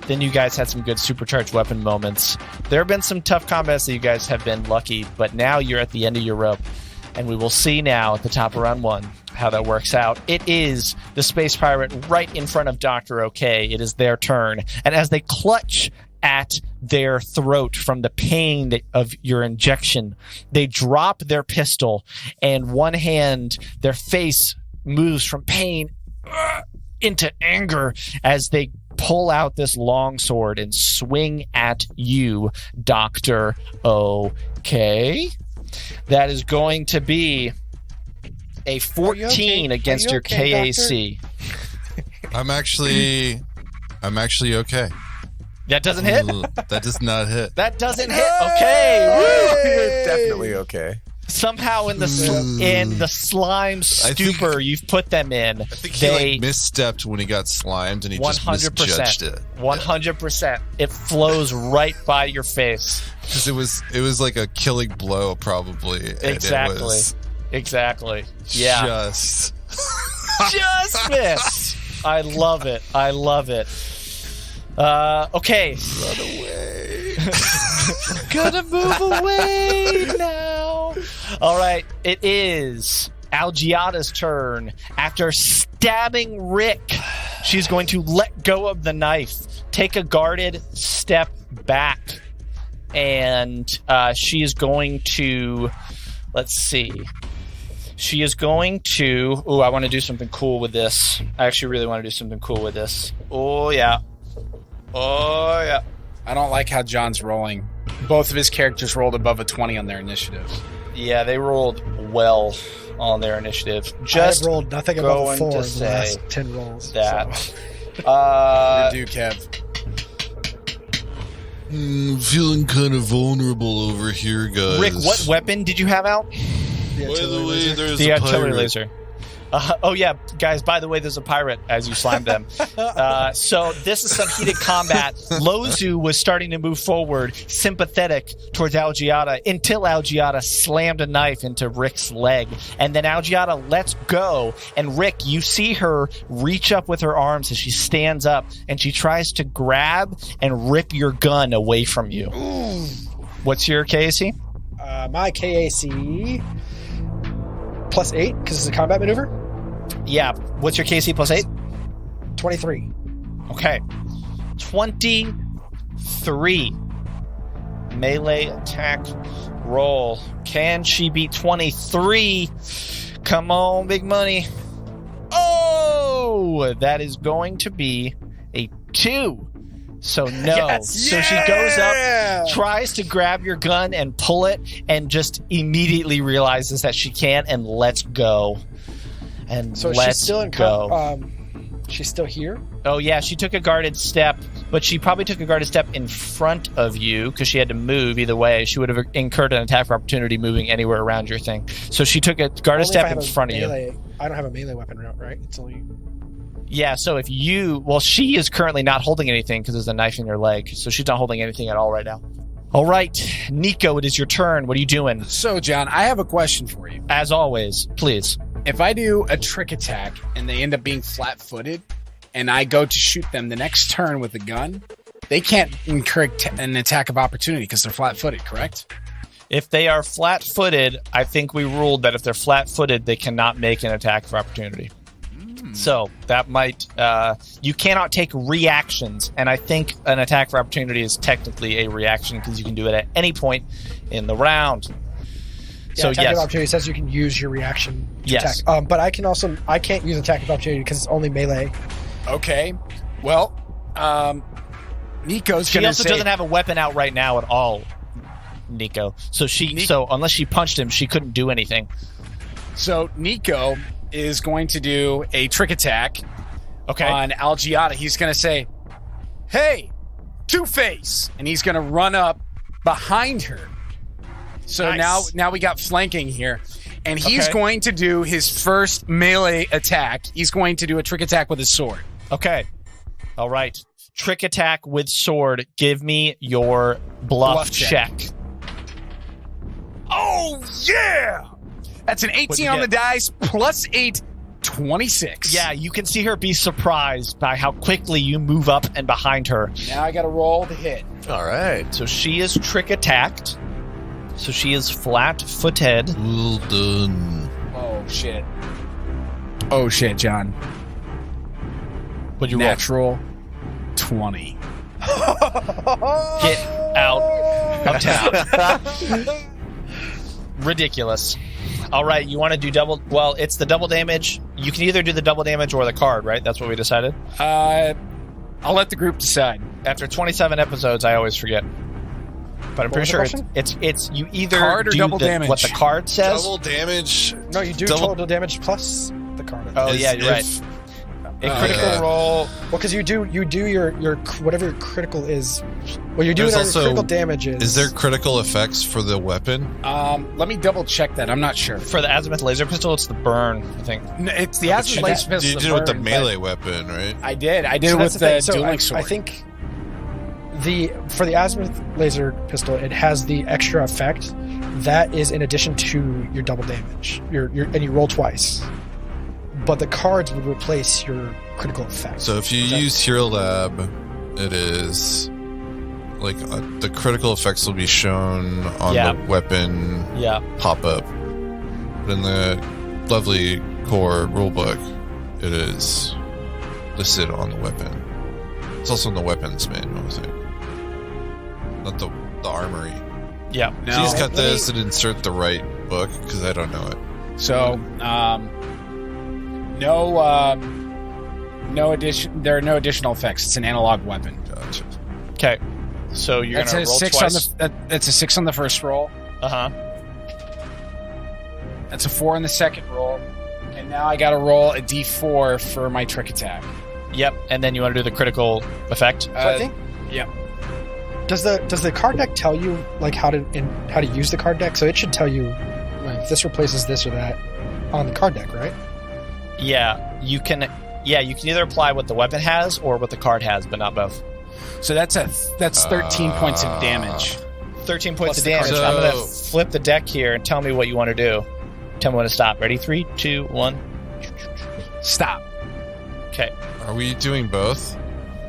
Then you guys had some good supercharged weapon moments. There have been some tough combats that you guys have been lucky, but now you're at the end of your rope. And we will see now at the top of round 1 how that works out. It is the Space Pirate right in front of Dr. OK. It is their turn. And as they clutch at their throat from the pain of your injection, they drop their pistol, and one hand, their face moves from pain into anger as they pull out this long sword and swing at you, Dr. OK. That is going to be a 14 against your KAC. I'm actually okay. That doesn't hit? That does not hit. That doesn't hit. Okay. You're definitely okay. Somehow in the slime stupor you've put them in, I think he misstepped when he got slimed and he just misjudged it. 100%. It flows right by your face. Because it was like a killing blow, probably. And Exactly. It was Exactly. Yeah. Just missed. I love it. Okay. run away. Gonna move away now. All right. It is Algiada's turn. After stabbing Rick, she's going to let go of the knife, take a guarded step back, and she is going to, let's see. She is going to, I want to do something cool with this. I actually really want to do something cool with this. Oh, yeah. I don't like how John's rolling. Both of his characters rolled above a 20 on their initiative. Yeah, they rolled well on their initiative. Just I've rolled nothing above a 4 in to the say last 10 rolls. that. So. You do, Kev. Feeling kind of vulnerable over here, guys. Rick, what weapon did you have out? By the way, there's The a artillery pirate. laser. Oh yeah, guys, by the way, there's a pirate as you slimed them. So this is some heated combat. Lozu was starting to move forward, sympathetic towards Algiada, until Algiada slammed a knife into Rick's leg. And then Algiada lets go, and Rick, you see her reach up with her arms as she stands up, and she tries to grab and rip your gun away from you. What's your KAC? My KAC +8 because it's a combat maneuver. Yeah. What's your KC +8? 23. Okay. 23. Melee attack roll. Can she beat 23? Come on, big money. Oh, that is going to be a 2. So no. Yes. So she goes up, tries to grab your gun and pull it, and just immediately realizes that she can't and lets go. And So let's she's still in go. she's still here. Oh yeah, she took a guarded step, but she probably took a guarded step in front of you because she had to move either way. She would have incurred an attack of opportunity moving anywhere around your thing. So she took a guarded Only if I step have in a front of you. melee. I don't have a melee weapon, right? It's only. Yeah, so if you... Well, she is currently not holding anything because there's a knife in your leg, so she's not holding anything at all right now. All right, Nico, it is your turn. What are you doing? So, John, I have a question for you. As always, please. If I do a trick attack and they end up being flat-footed, and I go to shoot them the next turn with a gun, they can't incur an attack of opportunity because they're flat-footed, correct? If they are flat-footed, I think we ruled that if they're flat-footed, they cannot make an attack of opportunity. So that might you cannot take reactions, and I think an attack for opportunity is technically a reaction because you can do it at any point in the round. Yeah, So attack of yes, opportunity says you can use your reaction to Yes. attack. But I can't use attack of opportunity because it's only melee. Okay. Well, Nico's she going to also say... doesn't have a weapon out right now at all, Nico. So so unless she punched him, she couldn't do anything. So Nico is going to do a trick attack Okay. on Algiata. He's going to say, "Hey, Two-Face," and he's going to run up behind her. So Nice. now we got flanking here, and he's Okay. going to do his first melee attack. He's going to do a trick attack with his sword. Okay. All right. Trick attack with sword. Give me your bluff check. Oh yeah, that's an 18 you on the get? dice plus 8, 26. Yeah, you can see her be surprised by how quickly you move up and behind her. Now I got to roll to hit. All right. So she is trick attacked. So she is flat-footed. Well done. Oh shit, John. Would you roll? Natural 20. Get out of town. Ridiculous. All right, you want to do double... Well, it's the double damage. You can either do the double damage or the card, right? That's what we decided? I'll let the group decide. After 27 episodes, I always forget. But I'm What was pretty the sure question? it's you either Card or do double the- damage? what the card says. Double damage. No, you do Double- total damage plus the card. Oh Is yeah, you're right. if- A critical Yeah. roll. Well, because you do your whatever your critical is. Well, you're doing There's your also- critical damage Is there critical effects for the weapon? Let me double check that. I'm not sure. For the azimuth laser pistol, it's the burn, I think. It's the But Azimuth you Laser Pistol. did it with the burn, melee weapon, right? but I did. I did So it that's with the thing. the So dueling I sword. think for the azimuth laser pistol, it has the extra effect that is in addition to your double damage. And you roll twice, but the cards would replace your critical effect. So if you use Hero Lab, it is like the critical effects will be shown on Yeah. the weapon Yeah. pop-up. But in the lovely core rulebook, it is listed on the weapon. It's also in the weapons manual, I think. Not the armory. Yeah. No. Please cut this and insert the right book because I don't know it. So, no addition. There are no additional effects. It's an analog weapon. Gotcha. Okay. So you're That's gonna a roll 6 twice. that's a 6 on the first roll. Uh-huh. That's a 4 on the second roll. And now I got to roll a D4 for my trick attack. Yep. And then you want to do the critical effect. So I think. Yeah. Does the card deck tell you like how to use the card deck? So it should tell you like this replaces this or that on the card deck, right? Yeah. You can either apply what the weapon has or what the card has, but not both. So that's 13 points of damage. 13 points Plus of the damage. card. I'm going to So- flip the deck here and tell me what you want to do. Tell me when to stop. Ready? 3, 2, 1. Stop. Okay. Are we doing both?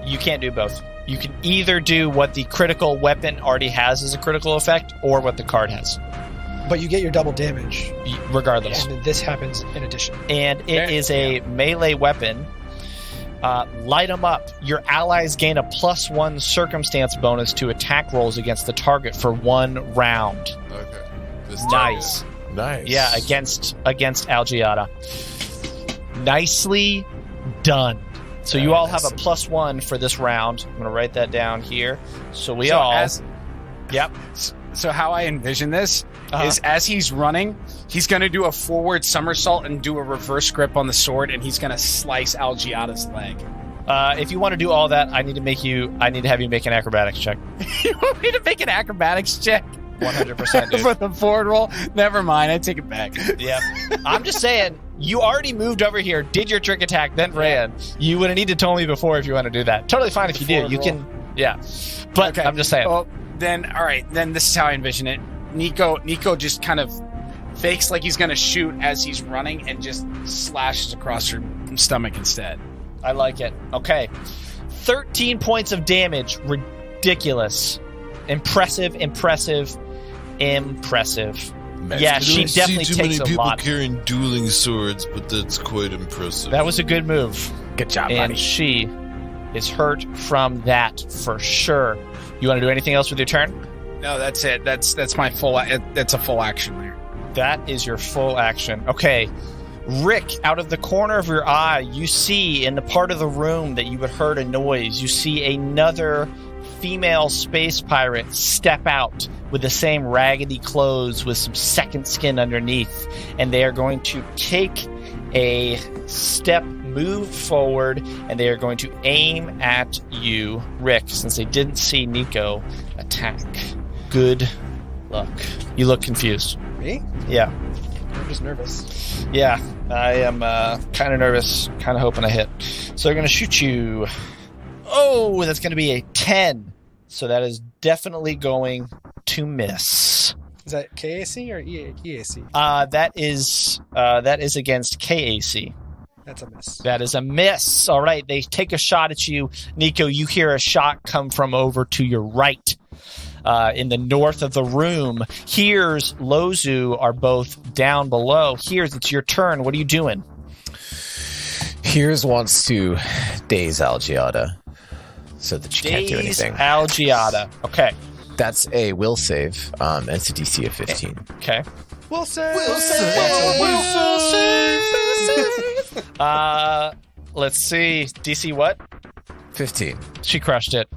You can't do both. You can either do what the critical weapon already has as a critical effect or what the card has, But you get your double damage, regardless. and then this happens in addition. And it is a melee weapon. Light them up. Your allies gain a +1 circumstance bonus to attack rolls against the target for 1 round. Okay. This Nice. Nice. Yeah, against Algiata. Nicely done. So you Very all have a nice. +1 for this round. I'm going to write that down here. So we So all... as- Yep. So how I envision this is as he's running, he's going to do a forward somersault and do a reverse grip on the sword, and he's going to slice Algiata's leg. If you want to do all that, I need to have you make an acrobatics check. You want me to make an acrobatics check 100%, dude. for the forward roll? Never mind, I take it back. Yeah. I'm just saying, you already moved over here, did your trick attack, then ran. You would have needed to tell me before if you want to do that. Totally fine if you do. Forward You roll. can, yeah. But Okay. I'm just saying. Well, then, all right, then this is how I envision it. Nico just kind of fakes like he's going to shoot as he's running and just slashes across her stomach instead. I like it. Okay. 13 points of damage. Ridiculous. Impressive. Impressive. Yeah, she definitely takes a lot. carrying dueling swords, but that's quite impressive. That was a good move. Good job, And buddy. she is hurt from that for sure. You want to do anything else with your turn? No, that's it. That's my full. That's a full action there. That is your full action. Okay. Rick, out of the corner of your eye, you see in the part of the room that you had heard a noise, you see another female space pirate step out with the same raggedy clothes with some second skin underneath. And they are going to take a step, move forward, and they are going to aim at you, Rick, since they didn't see Nico attack. Good luck. You look confused. Me? Yeah. I'm just nervous. Yeah, I am kind of nervous, kind of hoping I hit. So they're going to shoot you. Oh, that's going to be a 10. So that is definitely going to miss. Is that KAC or EAC? That is against KAC. That's a miss. That is a miss. All right, they take a shot at you. Nico, you hear a shot come from over to your right. In the north of the room. Here's Lozu are both down below. Here's it's your turn. What are you doing? Here's wants to daze Algiada so that she can't do Daze anything. Algiada. Okay. That's a will save. And it's a DC of 15. Okay. We'll say. Let's see. DC what? 15. She crushed it.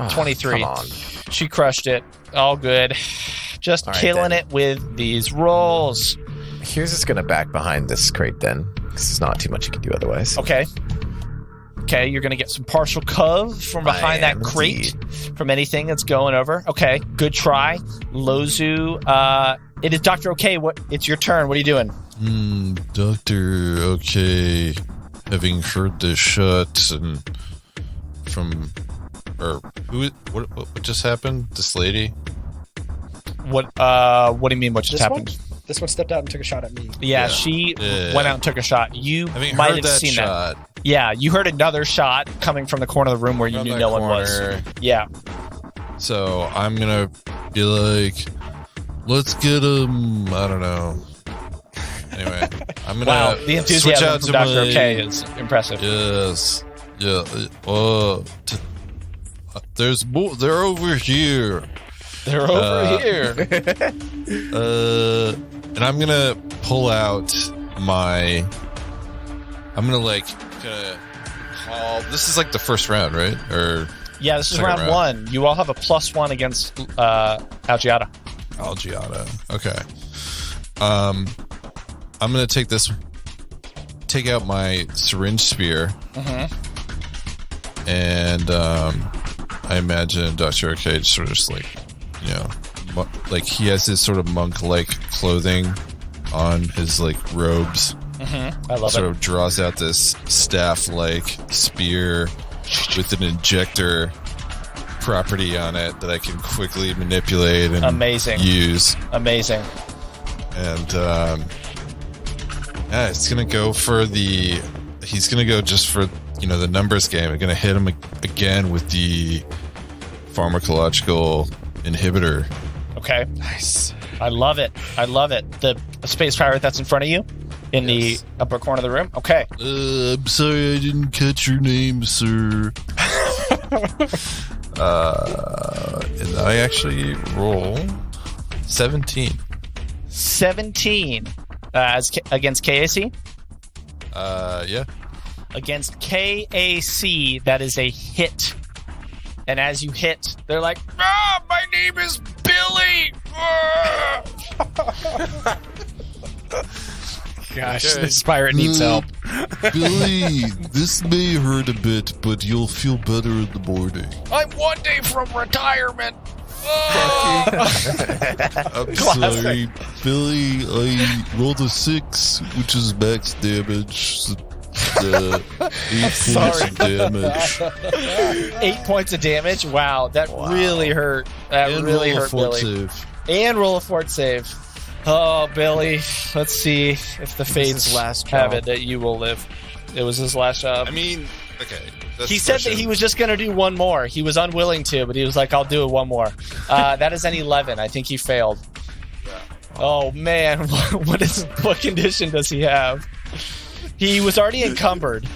Oh, 23. Come on. She crushed it. All good. Just All right, killing then. it with these rolls. Here's just gonna back behind this crate then, because there's not too much you can do otherwise. Okay. Okay, you're going to get some partial cove from behind that crate from anything that's going over. Okay, good try. Lozu, it is Dr. OK. It's your turn. What are you doing? Doctor, okay. Having heard this shot and from, or what just happened? This lady? What do you mean what just This one? happened? This one stepped out and took a shot at me. Yeah, she went out and took a shot. You Having might heard have that seen shot that. Yeah, you heard another shot coming from the corner of the room where you from knew that no one was. corner. Yeah. So I'm gonna be like, let's get him. I don't know. Anyway, I'm gonna Wow, the switch enthusiasm out from to Dr. my, OK is impressive. Yes. Yeah. There's more. They're over here. They're over here. And I'm gonna pull out my. I'm gonna call. This is like the first round, right? Or Yeah, this is second round one. You all have a +1 against Algiada. Algiada. Okay. I'm gonna take out my syringe spear, and I imagine Dr. Arcade sort of just like he has his sort of monk-like clothing on his robes. I love Sort it. of draws out this staff-like spear with an injector property on it that I can quickly manipulate and Amazing. use. Amazing. And yeah, it's gonna go for the. He's gonna go just for the numbers game. I'm gonna hit him again with the pharmacological inhibitor. Okay. Nice. I love it. I love it. The space pirate that's in front of you in the upper corner of the room. Okay. I'm sorry, I didn't catch your name, sir. And I actually roll 17. 17 against KAC. Yeah. Against KAC, that is a hit. And as you hit, they're like, "Ah, my name is Billy." Ah." Gosh, this pirate needs help. Billy, this may hurt a bit, but you'll feel better in the morning. I'm one day from retirement. I'm sorry, Billy. I rolled a 6, which is max damage. 8 points of damage. 8 points of damage. Wow, that really hurt. That And really roll a hurt fort Billy. save. And roll a fort save. Oh, Billy. Let's see if the fates his last have job. it that you will live. It was his last job. I mean, okay. That's He said that he was just going to do one more. He was unwilling to, but he was like, I'll do it one more. That is an 11. I think he failed. Oh man, what condition does he have? He was already encumbered.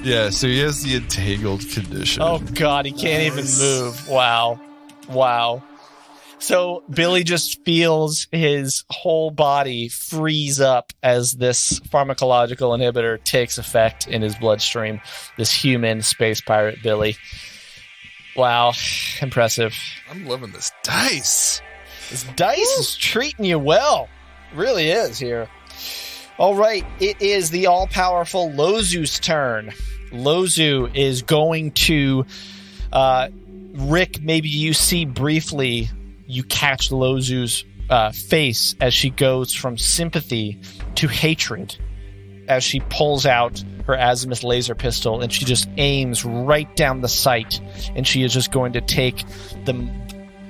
Yeah, so he has the entangled condition. Oh god, he can't even move. Wow. So Billy just feels his whole body freeze up as this pharmacological inhibitor takes effect in his bloodstream. This human space pirate Billy. Wow, impressive. I'm loving this dice. This dice is treating you well. It really is here. All right, it is the all-powerful Lozu's turn. Lozu is going to... Rick, maybe you see briefly, you catch Lozu's face as she goes from sympathy to hatred as she pulls out her azimuth laser pistol and she just aims right down the sight, and she is just going to take the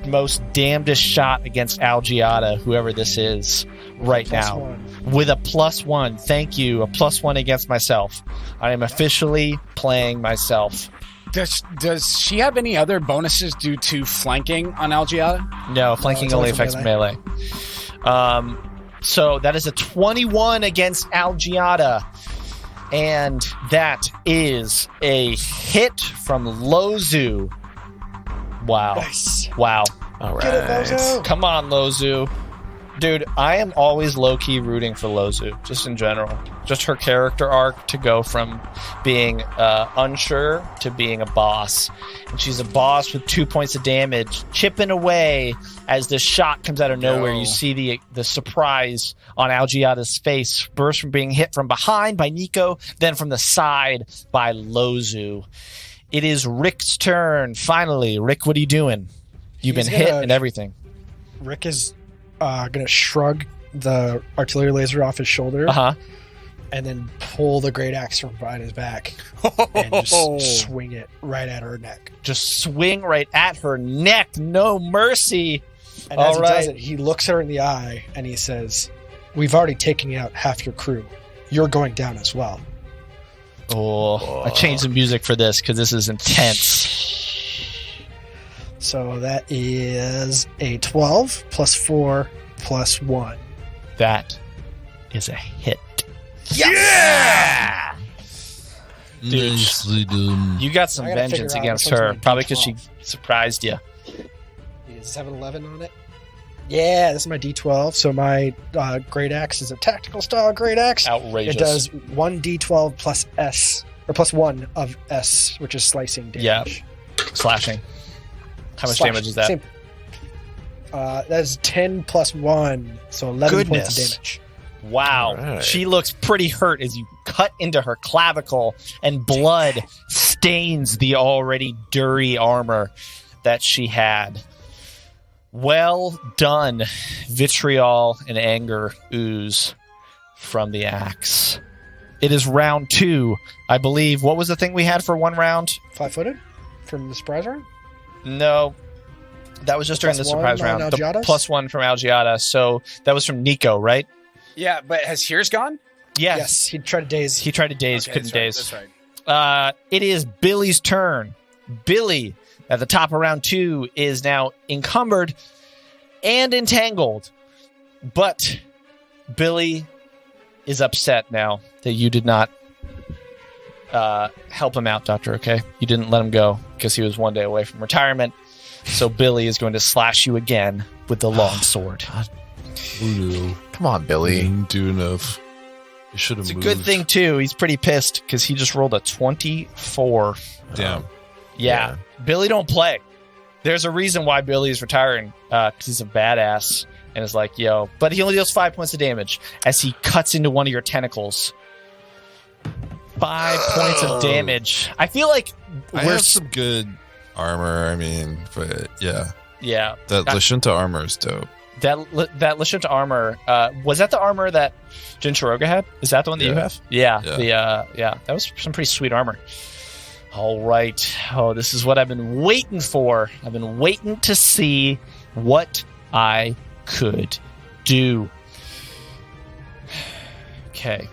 most damnedest shot against Algiata, whoever this is, right now. With a +1. Thank you. A +1 against myself. I am officially playing myself. Does she have any other bonuses due to flanking on Algiata? No, flanking only affects melee. So that is a 21 against Algiata. And that is a hit from Lozu. Wow. Nice. Wow. All right. Get it, Lozu. Come on, Lozu. Dude, I am always low-key rooting for Lozu, just in general. Just her character arc to go from being unsure to being a boss. And she's a boss with 2 points of damage, chipping away as this shot comes out of nowhere. You see the surprise on Algiata's face, burst from being hit from behind by Nico, then from the side by Lozu. It is Rick's turn, finally. Rick, what are you doing? You've been hit and everything. Rick is going to shrug the artillery laser off his shoulder and then pull the great axe from behind his back and just swing it right at her neck. Just swing right at her neck. No mercy. And as he does it, he looks her in the eye and he says, "We've already taken out half your crew. You're going down as well." Oh, I changed the music for this because this is intense. So that is a 12 plus 4 plus 1. That is a hit. Yeah! Dude, Nicely done. you got some I gotta vengeance figure out against which one's her, my probably because she D12. surprised you. Is 711 on it? Yeah, this is my D12. So my great axe is a tactical style great axe. Outrageous. It does 1d12 plus S, or plus 1 of S, which is slicing damage. Yeah. Slashing. How much Slash. damage is that? Same. That is 10 plus 1, so 11 points Goodness. of damage. Wow. Alright. She looks pretty hurt as you cut into her clavicle and blood stains the already dirty armor that she had. Well done. Vitriol and anger ooze from the axe. It is round 2, I believe. What was the thing we had for one round? Flat-footed from the surprise round? No. That was just during the Plus surprise one on round. The Algiata's? +1 from Algiata. So that was from Nico, right? Yeah, but has Here's gone? Yes, he tried to daze. He tried to daze, Okay, couldn't that's daze. right, That's right. It is Billy's turn. Billy, at the top of round 2, is now encumbered and entangled. But Billy is upset now that you did not help him out, Doctor, okay? You didn't let him go because he was one day away from retirement. So Billy is going to slash you again with the long sword. Come on, Billy. Didn't do enough. You should have It's a moved. good thing, too. He's pretty pissed because he just rolled a 24. Damn. Yeah. Billy don't play. There's a reason why Billy is retiring, because he's a badass and is like, yo. But he only deals 5 points of damage as he cuts into one of your tentacles. 5 points of damage. I feel like I have some good armor, I mean, but yeah. Yeah. That Lashunta armor is dope. That Lashunta armor, was that the armor that Jinchiroga had? Is that the one that you have? Yeah. That was some pretty sweet armor. All right. Oh, this is what I've been waiting for. I've been waiting to see what I could do. Okay.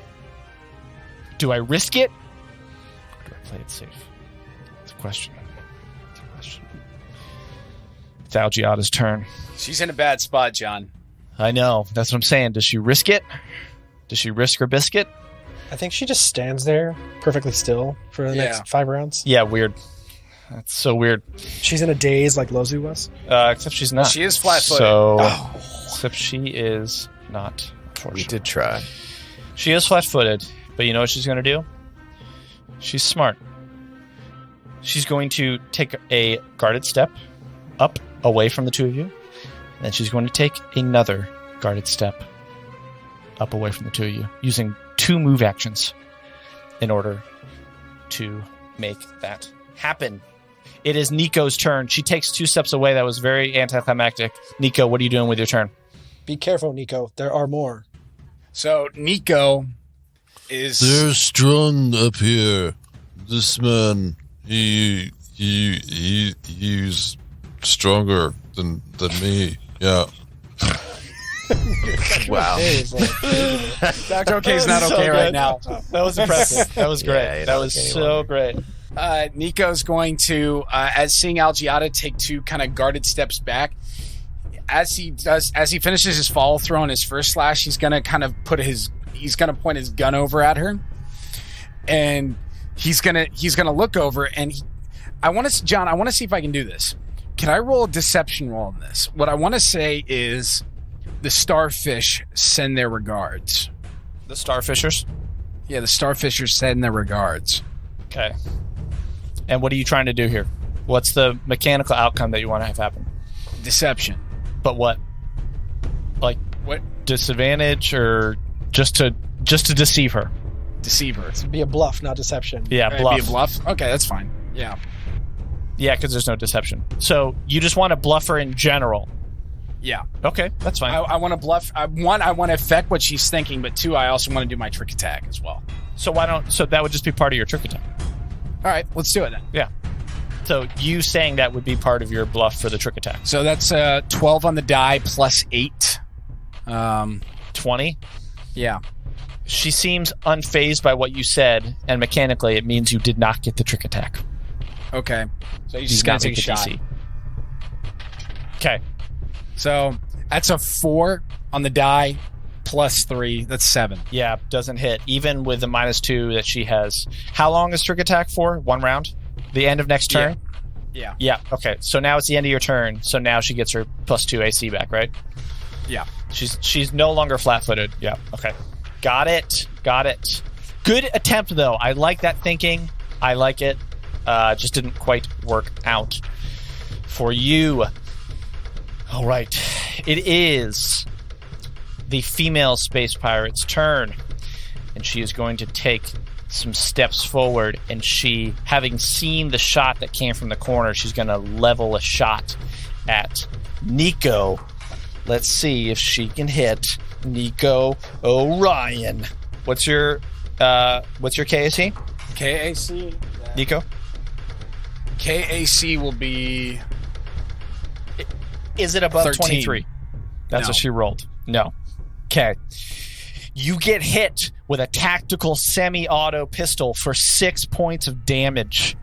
Do I risk it? Or do I play it safe? It's a question. It's Algiata's turn. She's in a bad spot, John. I know. That's what I'm saying. Does she risk it? Does she risk her biscuit? I think she just stands there perfectly still for the next 5 rounds. Yeah, weird. That's so weird. She's in a daze like Lozu was. Except she's not. She is flat-footed. So, except she is not. We did try. She is flat-footed, but you know what she's going to do? She's smart. She's going to take a guarded step up away from the two of you. And then she's going to take another guarded step up away from the two of you, using 2 move actions in order to make that happen. It is Nico's turn. She takes 2 steps away. That was very anticlimactic. Nico, what are you doing with your turn? Be careful, Nico. There are more. So Nico is... They're strong up here. This man, he's stronger than me. Yeah. Wow. Dr. OK's not So okay right good. now. That was impressive. That was great. Yeah, you that don't was like so great. Nico's going to, as seeing Algiata take 2 kind of guarded steps back, as he finishes his follow throw on his first slash, he's going to kind of he's going to point his gun over at her, and he's going to look over, and I want to see if I can do this. Can I roll a deception roll on this? What I want to say is the starfish send their regards. The Starfishers? Yeah, the starfishers send their regards. Okay. And what are you trying to do here? What's the mechanical outcome that you want to have happen? Deception. But what? Like What? disadvantage or just to deceive her? Deceive her. It'd be a bluff, not deception. Yeah, Be bluff. a bluff? Okay, that's fine. Yeah. Yeah, because there's no deception. So you just want to bluff her in general. Yeah. Okay, that's fine. I want to bluff. One, I want to affect what she's thinking, but 2, I also want to do my trick attack as well. So that would just be part of your trick attack. All right, let's do it then. Yeah. So you saying that would be part of your bluff for the trick attack. So that's 12 on the die plus 8. 20. Yeah. She seems unfazed by what you said, and mechanically it means you did not get the trick attack. Okay. So You he's just did going not to take a make the shot. DC. Okay. So that's a 4 on the die plus 3. That's 7. Yeah, doesn't hit. Even with the -2 that she has. How long is trick attack for? 1 round? The end of next turn? Yeah. Yeah, okay. So now it's the end of your turn, so now she gets her +2 AC back, right? Yeah. She's no longer flat-footed. Yeah, okay. Got it. Good attempt, though. I like that thinking. I like it. Just didn't quite work out for you. All right. It is the female space pirate's turn, and she is going to take some steps forward, and she, having seen the shot that came from the corner, she's going to level a shot at Nico. Let's see if she can hit Nico Orion. What's your KAC? KAC? Nico? KAC will be... Is it above 13. 23? That's No. what she rolled. No. Okay. You get hit with a tactical semi-auto pistol for 6 points of damage.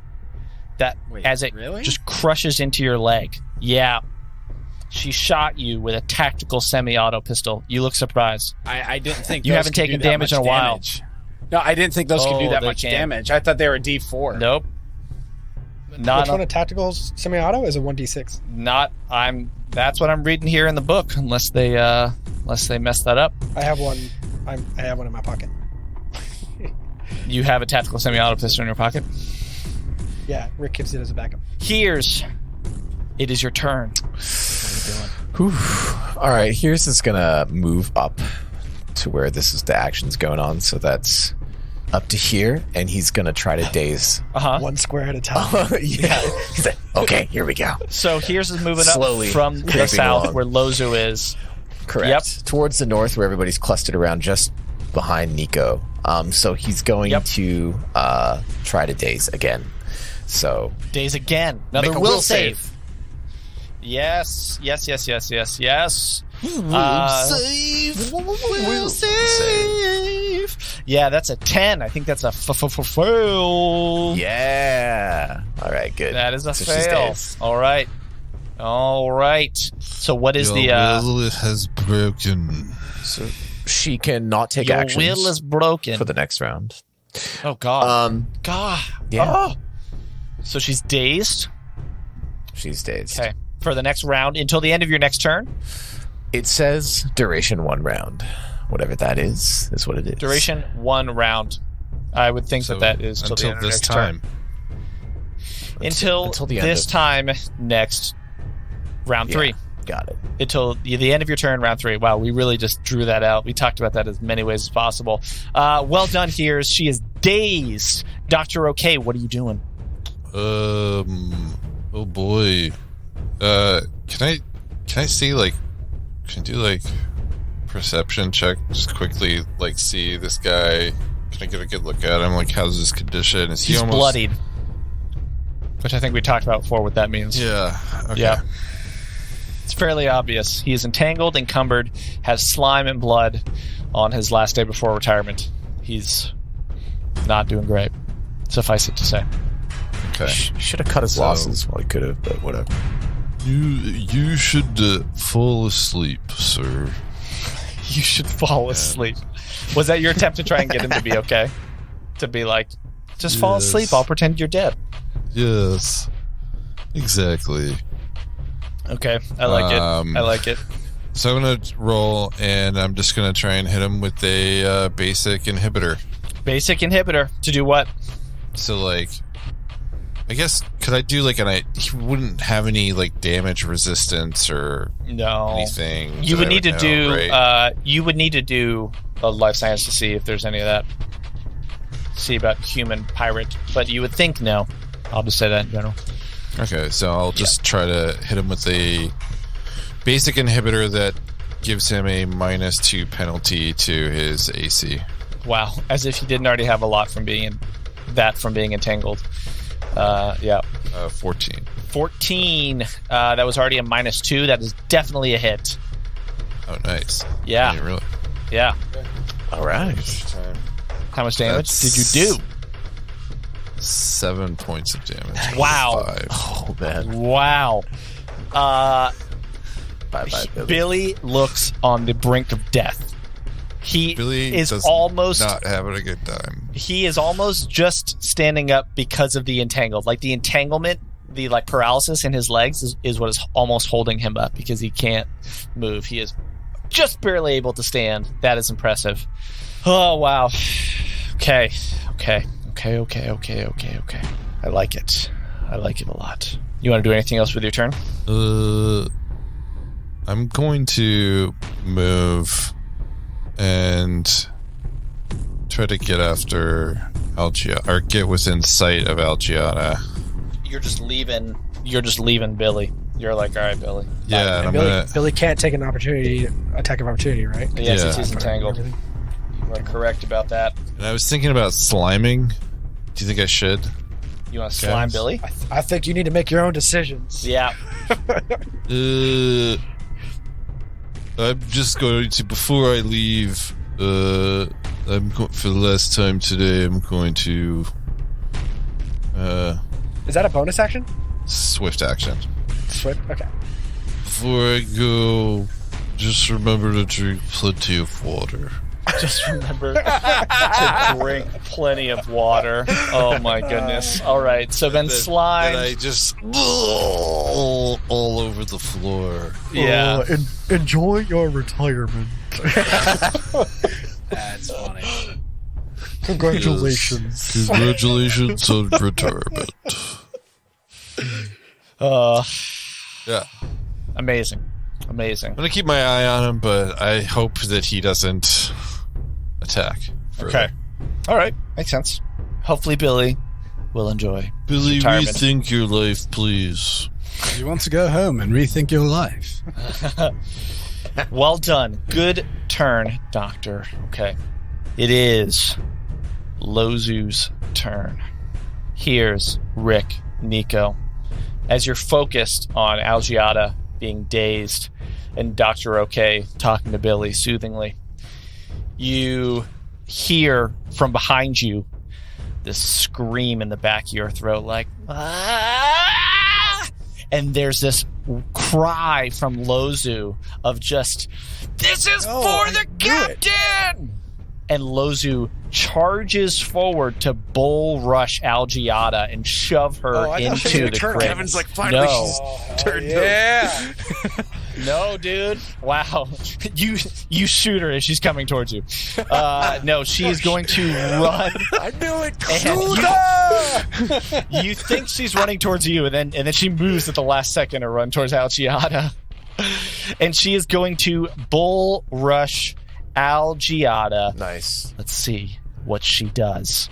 That Wait, as it really? just crushes into your leg. Yeah. She shot you with a tactical semi-auto pistol. You look surprised. I didn't think You those haven't could taken do that damage much in a while. damage. No, I didn't think those could do Oh, that they much can. damage. I thought they were D4. Nope. Not Which one of tactical semi-auto is a 1d6? That's what I'm reading here in the book, unless they mess that up. I have one. I have one in my pocket. You have a tactical semi-auto pistol in your pocket? Yeah, Rick gives it as a backup. It is your turn. What are you doing? All right, here's is gonna move up to where this is the action's going on. So that's up to here, and he's gonna try to daze. One square at a time. Yeah. He's like, okay, here we go. So here's is moving Slowly up from the creeping south along. where Lozu is. Correct. Yep. Towards the north, where everybody's clustered around, just behind Nico. So he's going to try to daze again. So Daze again. Another Make a will will save. save. Yes. will save. Yeah, that's a 10. I think that's a fail. Yeah. All right, good. That is a So she's fail. dazed. All right. All right. So what is Your will has broken. So she cannot take your actions will is broken for the next round. Oh God. God. Yeah. Oh. So she's dazed. She's dazed. Okay. For the next round until the end of your next turn. It says duration 1 round. Whatever that is what it is. Duration 1 round. I would think So that is till the until end of this next time. turn. Until the end this of- time next round Yeah, 3. Got it. Until the end of your turn, round 3. Wow, we really just drew that out. We talked about that as many ways as possible. Well done, here. She is dazed. Dr. OK, what are you doing? Oh boy. Can I see like? Can I do like perception check? Just quickly like see this guy. Can I get a good look at him? Like, how's his condition? Is he He's almost bloodied. Which I think we talked about before what that means. Yeah. Okay. Yeah. It's fairly obvious. He is entangled, encumbered, has slime and blood on his last day before retirement. He's not doing great. Suffice it to say. Okay. Should have cut his So- losses. Well, he could have, but whatever. You should fall asleep, sir. You should fall asleep. Was that your attempt to try and get him to be okay? To be like, just fall Yes. asleep. I'll pretend you're dead. Yes. Exactly. Okay, I like it. I like it. So I'm gonna roll, and I'm just gonna try and hit him with a basic inhibitor. Basic inhibitor to do what? So like, I guess could I do like he wouldn't have any like damage resistance or No. anything. You that would I need to know, do. right? You would need to do a life science to see if there's any of that. See about human pirate, but you would think no. I'll just say that in general. Okay, so I'll just try to hit him with a basic inhibitor that gives him a -2 penalty to his AC. Wow, as if he didn't already have a lot from being entangled. Yeah. 14. 14. That was already a -2. That is definitely a hit. Oh, nice. Yeah. Hey, really? Yeah. All right. How much damage did you do? 7 points of damage. Wow. 5. Oh, man. Wow. Bye-bye, Billy. Billy looks on the brink of death. He Billy is does almost not having a good time. he is almost just standing up because of the entangled. Like the entanglement, the like paralysis in his legs is what is almost holding him up because he can't move. He is just barely able to stand. That is impressive. Oh wow. Okay. I like it. I like it a lot. You want to do anything else with your turn? I'm going to move and try to get after Algiana, or get within sight of Algiana. You're just leaving Billy. You're like, all right, Billy. Yeah, and I'm Billy, gonna. Billy can't take an attack of opportunity, right? Yeah, since Yeah. he's entangled. You are correct about that. And I was thinking about sliming. Do you think I should? You want to slime Yes. Billy? I think you need to make your own decisions. Yeah. I'm just going to, before I leave, for the last time today, I'm going to Is that a bonus action? swift action. Swift. Okay. Before I go, just remember to drink plenty of water. Just remember to drink plenty of water. Oh my goodness. All right. So then slime. And I just all over the floor. Yeah. Enjoy your retirement. That's funny. Congratulations. Congratulations on retirement. Yeah. Amazing. I'm gonna keep my eye on him, but I hope that he doesn't attack. further. Okay. All right. Makes sense. Hopefully Billy will enjoy Billy, retirement. rethink your life, please. You want to go home and rethink your life. Well done. Good turn, Doctor. Okay. It is Lozu's turn. Here's Rick, Nico. As you're focused on Algiata being dazed and Dr. OK talking to Billy soothingly, you hear from behind you this scream in the back of your throat like, "Ah!" and there's this cry from Lozu of just, "This is for the captain!" And Lozu charges forward to bull rush Algiata and shove her into the crate. Kevin's like, finally, she's turned. Yeah. No, dude. Wow. You shoot her as she's coming towards you. No, she is going to run. I knew it. You think she's running towards you, and then she moves at the last second to run towards Algiata. And she is going to bull rush Algiata. Nice. Let's see what she does.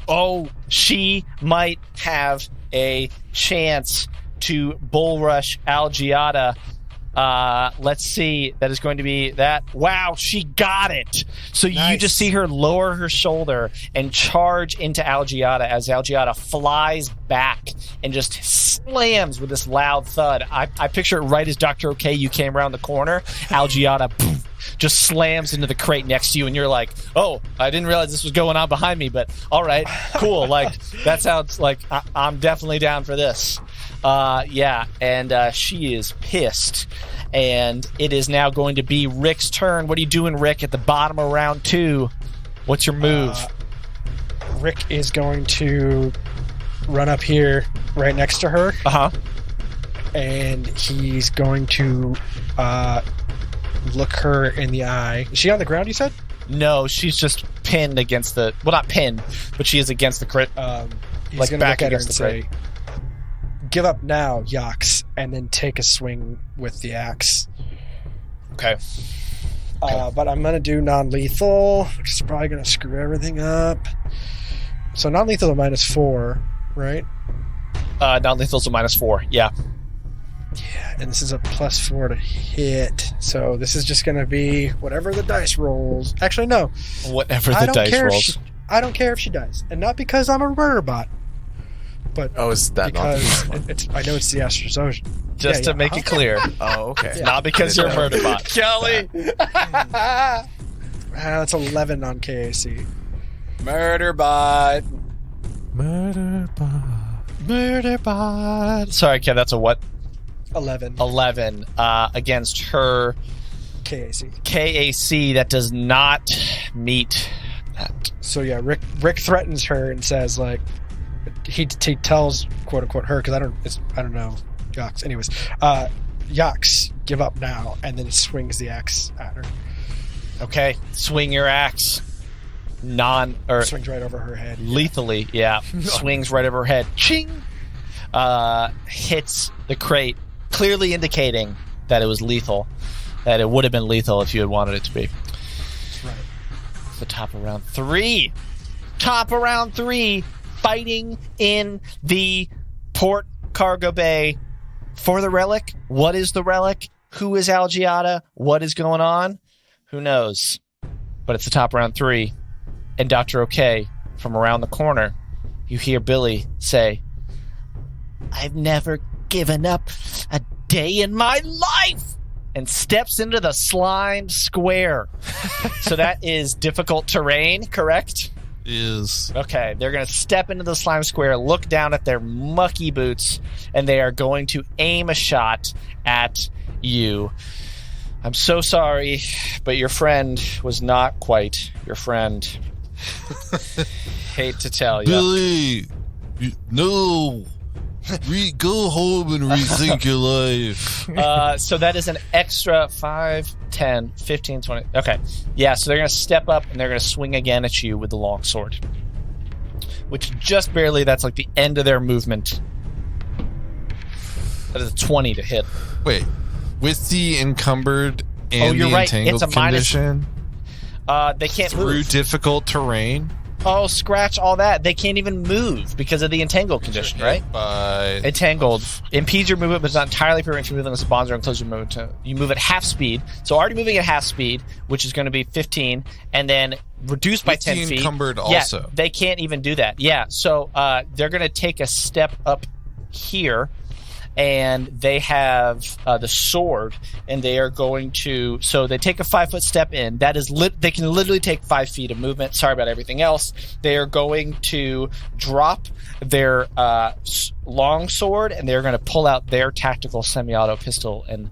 Oh, she might have a chance to bull rush Algiata. Let's see. That is going to be that. Wow, she got it. So you just see her lower her shoulder and charge into Algiata as Algiata flies back and just slams with this loud thud. I picture it right as Dr. OK, you came around the corner. Algiata boom, just slams into the crate next to you, and you're like, oh, I didn't realize this was going on behind me, but all right, cool. Like, that sounds like I'm definitely down for this. Yeah, and she is pissed. And it is now going to be Rick's turn. What are you doing, Rick, at the bottom of round 2? What's your move? Rick is going to run up here right next to her. Uh-huh. And he's going to look her in the eye. Is she on the ground, you said? No, she's just pinned against the... Well, not pinned, but she is against the crate. He's like going to back look at her against and the crate. say, "Give up now, Yox," and then take a swing with the axe. Okay. But I'm going to do non-lethal, which is probably going to screw everything up. So non-lethal to -4, right? Non-lethal's a -4, yeah. Yeah, and this is a +4 to hit. So this is just going to be whatever the dice rolls. Actually, no. Whatever the dice rolls. I don't care if she dies. And not because I'm a murder bot. But is that because I know it's the Astrozoan. Just to make it clear. Oh, okay. Not because you're a murder bot. Kelly. That's 11 on KAC. Murder bot. Murder bot. Sorry, Kev, that's a what? 11 11 against her KAC. KAC. That does not meet that. So yeah, Rick threatens her and says, like, he tells quote unquote her, because I don't know Yox. Anyways, Yox, give up now, and then it swings the axe at her. Okay, swing your axe. Swings right over her head. Lethally, yeah. Swings right over her head. Ching! Hits the crate, clearly indicating that it was lethal. That it would have been lethal if you had wanted it to be. Right. The top of round 3. Top of round 3. Fighting in the port cargo bay for the relic. What is the relic? Who is Algiata? What is going on? Who knows? But it's the top round 3. And Dr. OK, from around the corner, you hear Billy say, "I've never given up a day in my life," and steps into the slime square. So that is difficult terrain, correct? Is Okay, they're going to step into the slime square, look down at their mucky boots, and they are going to aim a shot at you. I'm so sorry, but your friend was not quite your friend. Hate to tell you. Billy, no. Go home and rethink your life. So that is an extra 5, 10, 15, 20. Okay. Yeah, so they're going to step up and they're going to swing again at you with the longsword. Which just barely, that's like the end of their movement. That is a 20 to hit. Wait, with the encumbered and you're the right. entangled It's a minus- condition They can't through move. difficult terrain? Oh, scratch all that. They can't even move because of the entangled condition, right? Entangled impedes your movement, but it's not entirely preventing you moving unless the bonds are enclosed. You move at half speed. So already moving at half speed, which is going to be 15, and then reduced by With 10 the feet. encumbered Yeah, also. they can't even do that. Yeah, so they're going to take a step up here, and they have the sword, and they are going to. So they take a 5-foot step in. That is, they can literally take 5 feet of movement. Sorry about everything else. They are going to drop their long sword, and they're going to pull out their tactical semi-auto pistol and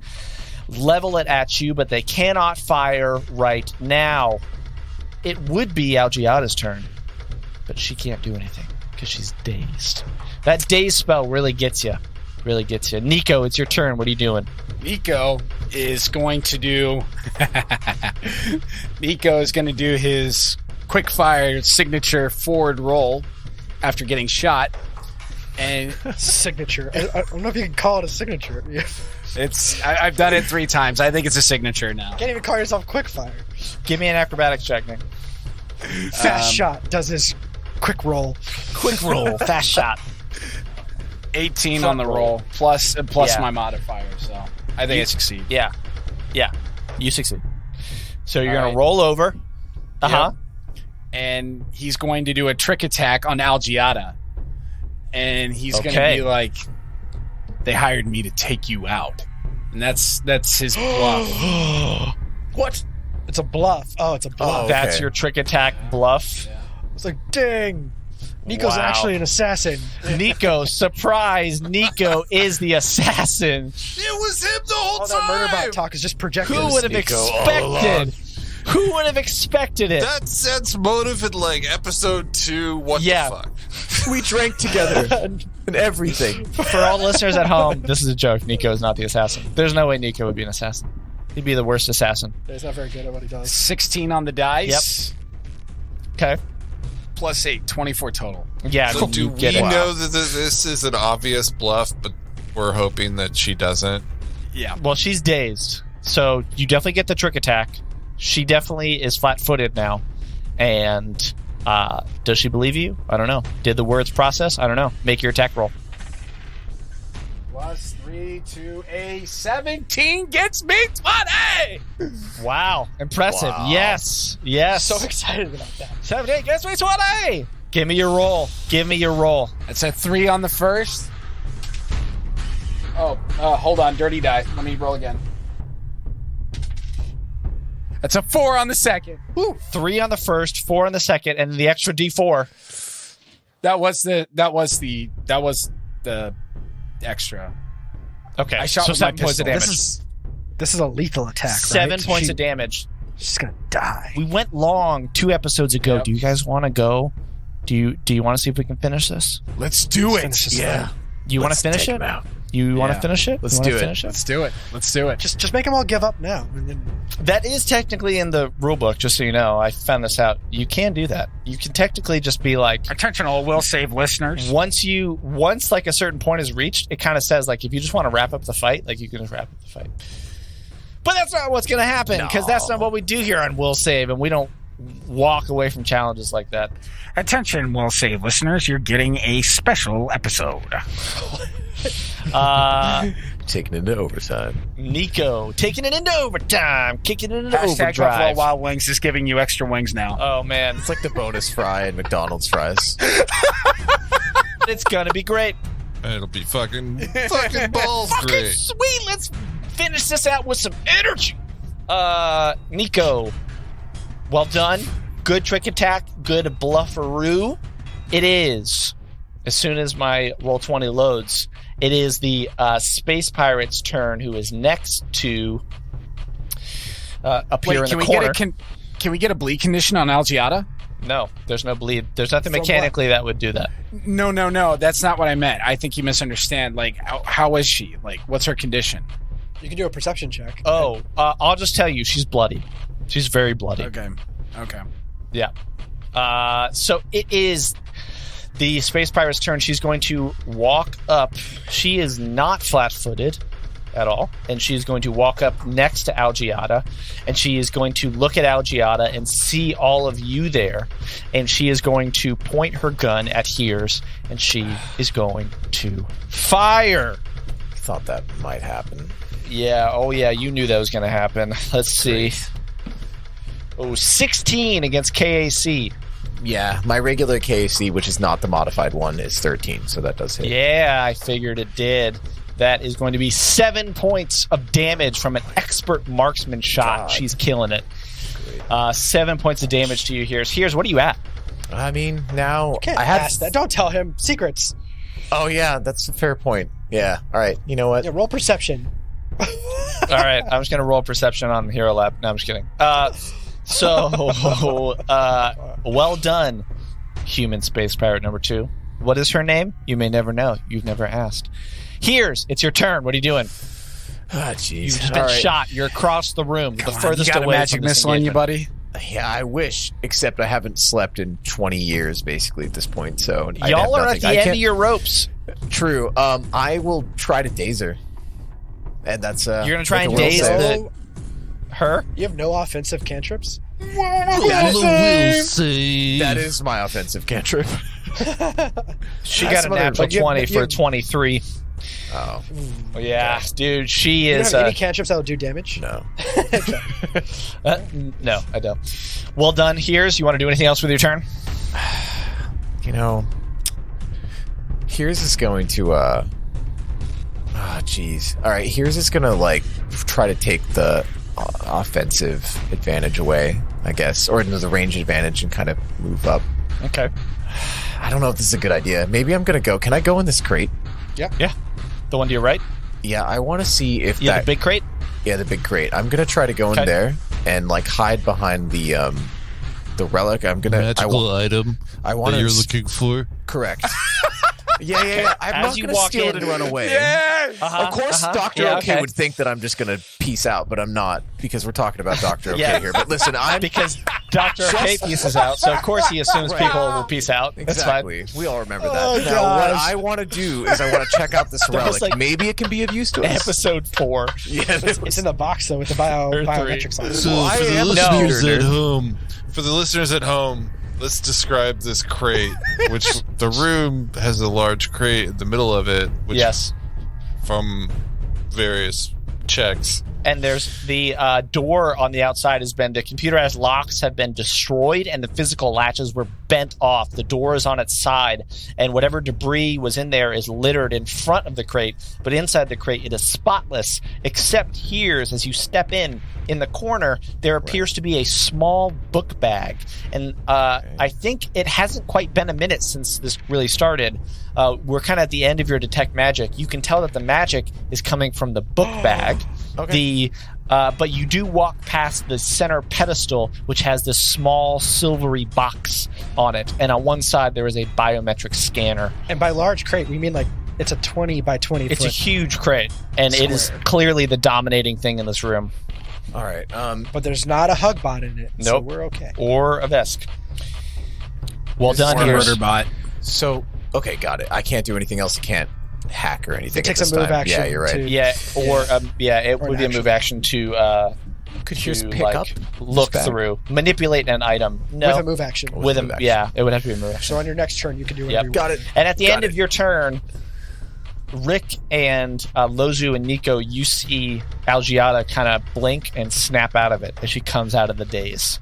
level it at you, but they cannot fire right now. It would be Algiada's turn, but she can't do anything because she's dazed. That daze spell really gets you. Really gets you. Nico, it's your turn. What are you doing? Nico is going to do his quick fire signature forward roll after getting shot. And signature. I don't know if you can call it a signature. I've done it 3 times. I think it's a signature now. You can't even call yourself quick fire. Give me an acrobatics check, Nick. Fast shot does his quick roll. Quick roll. Fast shot. 18 on the roll plus my modifier, so I think I succeed. Yeah, you succeed. So you're gonna roll over. Yep. And he's going to do a trick attack on Algiada, and he's gonna be like, "They hired me to take you out," and that's his bluff. What? It's a bluff. Oh, it's a bluff. Oh, That's okay. your trick attack bluff. It's like, dang. Nico's Wow. actually an assassin. Nico, surprise! Nico is the assassin. It was him the whole All that murder bot talk is just projected. Who would have Nico all expected? Who would have expected it? That sense motive in like episode 2. What the fuck? We drank together and everything. For all listeners at home, this is a joke. Nico is not the assassin. There's no way Nico would be an assassin. He'd be the worst assassin. He's not very good at what he does. 16 on the dice. Okay. Plus 8, 24 total. Yeah, So do you we get it. know that this is an obvious bluff, but we're hoping that she doesn't? Yeah. Well, she's dazed, so you definitely get the trick attack. She definitely is flat-footed now, and does she believe you? I don't know. Did the words process? I don't know. Make your attack roll. Plus 3 to a 17 gets me 20! Wow, impressive. Wow. Yes. So excited about that. 17 gets me 20. Give me your roll. Give me your roll. That's a 3 on the first. Oh, hold on. Dirty die. Let me roll again. That's a 4 on the second. Woo. 3 on the first, 4 on the second, and the extra D4. That was the extra. Okay, I shot so with my 7 points of pistol. damage. This is a lethal attack, 7 right? points of damage. She's gonna die. We went long 2 episodes ago. Yep. Do you guys want to go? Do you want to see if we can finish this? Let's do it. Finish this Yeah. You want to Let's finish take it? him out. You want to Yeah. finish it? Let's You wanna do it. finish Let's do it. Let's do it. Just make them all give up now. And then That is technically in the rule book, just so you know. I found this out. You can do that. You can technically just be like, Attention, all will save listeners. once like a certain point is reached, it kind of says like if you just want to wrap up the fight, like you can just wrap up the fight. But that's not what's going to happen because that's not what we do here on Will Save, and we don't walk away from challenges like that. Attention, will save listeners. You're getting a special episode. Taking it into overtime. Nico taking it into overtime, kicking it into Hashtag Buffalo overdrive. Wild Wings is giving you extra wings now. Oh man, It's like the bonus fry in McDonald's fries. it's gonna be great. It'll be fucking balls Fucking great. sweet. Let's finish this out with some energy. Nico, well done. Good trick attack. Good blufferoo. It is. As soon as my Roll20 loads, it is the Space Pirate's turn, who is next to appear in the corner. Can we get a bleed condition on Algiada? No, there's no bleed. There's nothing From mechanically that would do that. No. That's not what I meant. I think you misunderstand. Like, how is she? Like, what's her condition? you can do a perception check. Oh, I'll just tell you, she's bloody. She's very bloody. Okay. Yeah. So it is the Space Pirate's turn. She's going to walk up. She is not flat-footed at all, and she's going to walk up next to Algiada, and she is going to look at Algiada and see all of you there, and she is going to point her gun at Hears, and she is going to fire. Thought that might happen. Yeah, oh yeah, you knew that was going to happen. Let's see. Oh, 16 against KAC. Yeah, my regular KC, which is not the modified one, is 13, so that does hit. Yeah, I figured it did. That is going to be 7 points of damage from an expert marksman shot. God. She's killing it. 7 points of damage to you. Here's what are you at? I mean, now Can't I had. ask that. Don't tell him secrets. Oh yeah, that's a fair point. Yeah. All right. You know what? Yeah, roll perception. All right, I'm just going to roll perception on Hero Lab. No, I'm just kidding. Well done, human space pirate number 2. What is her name? You may never know. You've never asked. It's your turn. What are you doing? Ah, jeez. You've just been shot. You're across the room, the furthest you got away a magic from this missile on you, engagement. buddy. Yeah, I wish. Except I haven't slept in 20 years, basically at this point. So I have Y'all are at nothing. the I end can't- of your ropes. True. I will try to daze her, and that's You're going to try make and a will daze save. her? You have no offensive cantrips? That is my offensive cantrip. She That's got a what natural but you- 20 for you- a 23. Oh Yeah, dude, she You don't is... have any cantrips that will do damage? no. no, I don't. Well done. You want to do anything else with your turn? You know, Here's is going to jeez. All right, Here's is gonna like try to take the offensive advantage away, I guess, or the range advantage and kind of move up. Okay. I don't know if this is a good idea. Maybe I'm gonna go. Can I go in this crate? Yeah. The one to your right? Yeah, I want to see if Yeah, that the big crate? Yeah, the big crate. I'm gonna try to go in Okay. there and like hide behind the relic. I'm gonna Magical item I want that to you're looking for. correct. Yeah. I'm As not you gonna walk steal in- it and run away. Uh-huh, Of course, Dr. Yeah, OK would think that I'm just going to peace out, but I'm not, because we're talking about Dr. OK Yeah. here. But listen, I'm... Because Dr. OK pieces out, so of course he assumes Right. people will peace out. That's fine. Exactly. We all remember that. Oh, Now, what gosh. I want to do is I want to check out this That was relic. like Maybe it can be of use to us. Episode 4. Yeah, It's in the box, though, with the Or 3. biometrics on it. So Well, I for the am a listeners computer at nerd. home, let's describe this crate, which the room has a large crate in the middle of it, which Yes. from various checks. And there's the door on the outside the computerized locks have been destroyed and the physical latches were bent off. The door is on its side and whatever debris was in there is littered in front of the crate, but inside the crate it is spotless, except here's as you step in the corner, there appears to be a small book bag. And I think it hasn't quite been a minute since this really started. We're kind of at the end of your detect magic. You can tell that the magic is coming from the book bag. Okay. But you do walk past the center pedestal, which has this small silvery box on it, and on one side there is a biometric scanner. And by large crate, we mean like it's a 20 by 20 It's a foot. huge crate, and it is clearly the dominating thing in this room. All right. But there's not a hug bot in it, so Nope. we're okay. Or a Vesk. Well This is done, one here. Murder bot. So, okay, got it. I can't do anything else. I can't hack or anything. It takes at this a move time. action. Yeah, you're right. to- Yeah, or it Or would an be a action. move action to Could you just pick like up look this bag? through, manipulate an item. No, With a move action. with move a action. yeah, it would have to be a move action. So on your next turn, you can do Yep. whatever you Got want. it. And at the Got end it. of your turn, Rick and Lozu and Nico, you see Algiata kind of blink and snap out of it as she comes out of the daze.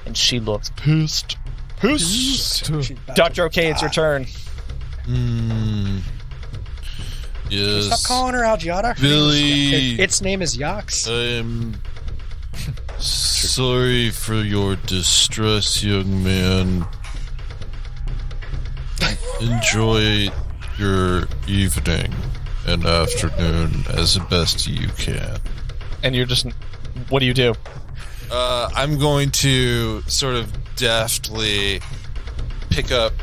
And she looks pissed. She's about Dr. OK, it's your turn. Yes. Stop calling her Algiata. Billy. Its name is Yox. I'm sorry for your distress, young man. Enjoy your evening and afternoon as best you can. And you're just, what do you do? I'm going to sort of deftly pick up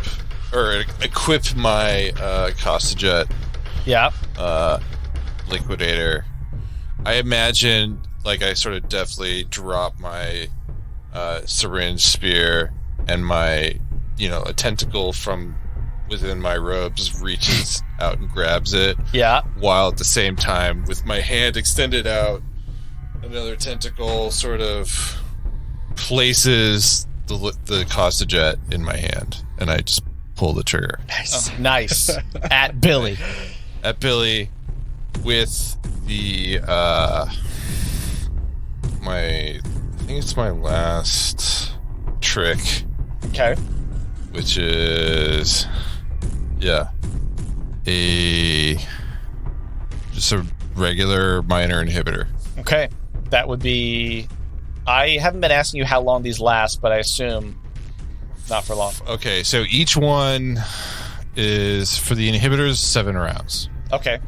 or equip my Costajet Yeah. liquidator. I imagine like I sort of deftly drop my syringe spear and my a tentacle from within my robes reaches out and grabs it, Yeah. while at the same time with my hand extended out another tentacle sort of places the Costajet in my hand and I just pull the trigger Nice. At Billy. at Billy with the I think it's my last trick, Okay. which is a Just a regular minor inhibitor. Okay. That would be... I haven't been asking you how long these last, but I assume not for long. Okay, so each one is, for the inhibitors, 7 rounds. Okay.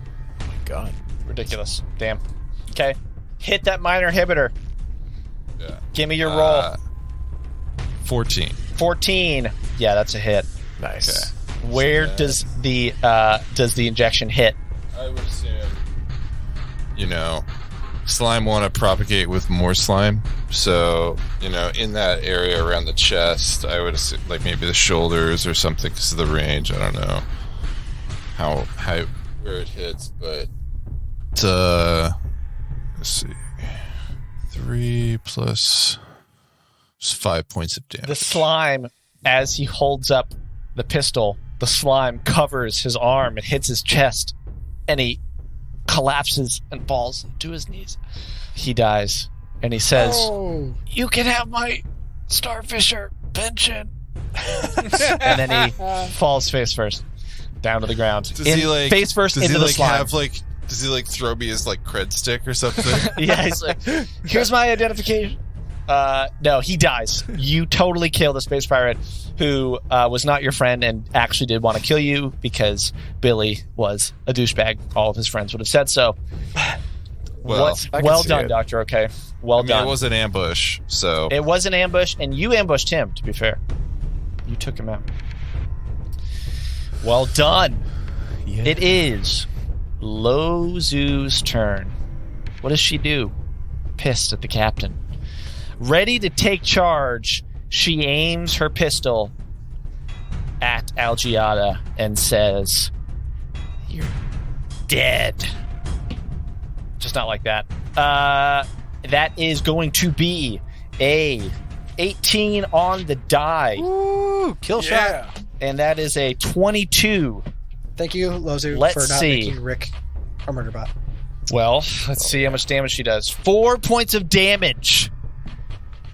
Oh my god. Ridiculous. Damn. Okay. Hit that minor inhibitor. Yeah. Give me your roll. 14. 14. Yeah, that's a hit. Nice. Okay. Where does the injection hit? I would assume, slime want to propagate with more slime. So, in that area around the chest, I would assume, like maybe the shoulders or something because of the range. I don't know how where it hits, but let's see, 3 plus 5 points of damage. The slime, as he holds up the pistol, the slime covers his arm and hits his chest, and he collapses and falls to his knees. He dies, and he says, "You can have my Starfisher pension." And then he falls face first down to the ground. Face first into the slime. Does he throw me his cred stick or something? Yeah, he's like, "Here's my identification." No, he dies. You totally kill the space pirate who was not your friend and actually did want to kill you because Billy was a douchebag. All of his friends would have said so. Well done, Doctor. Okay, well done. It was an ambush, so it was an ambush, and you ambushed him. To be fair, you took him out. Well done. Yeah. It is Lozu's turn. What does she do? Pissed at the captain. Ready to take charge, she aims her pistol at Algiata and says, "You're dead." Just not like that. That is going to be a 18 on the die. Woo! Kill shot. And that is a 22. Thank you, Lozu, Let's for not see. making Rick a murder bot. Well, let's see how much damage she does. 4 points of damage.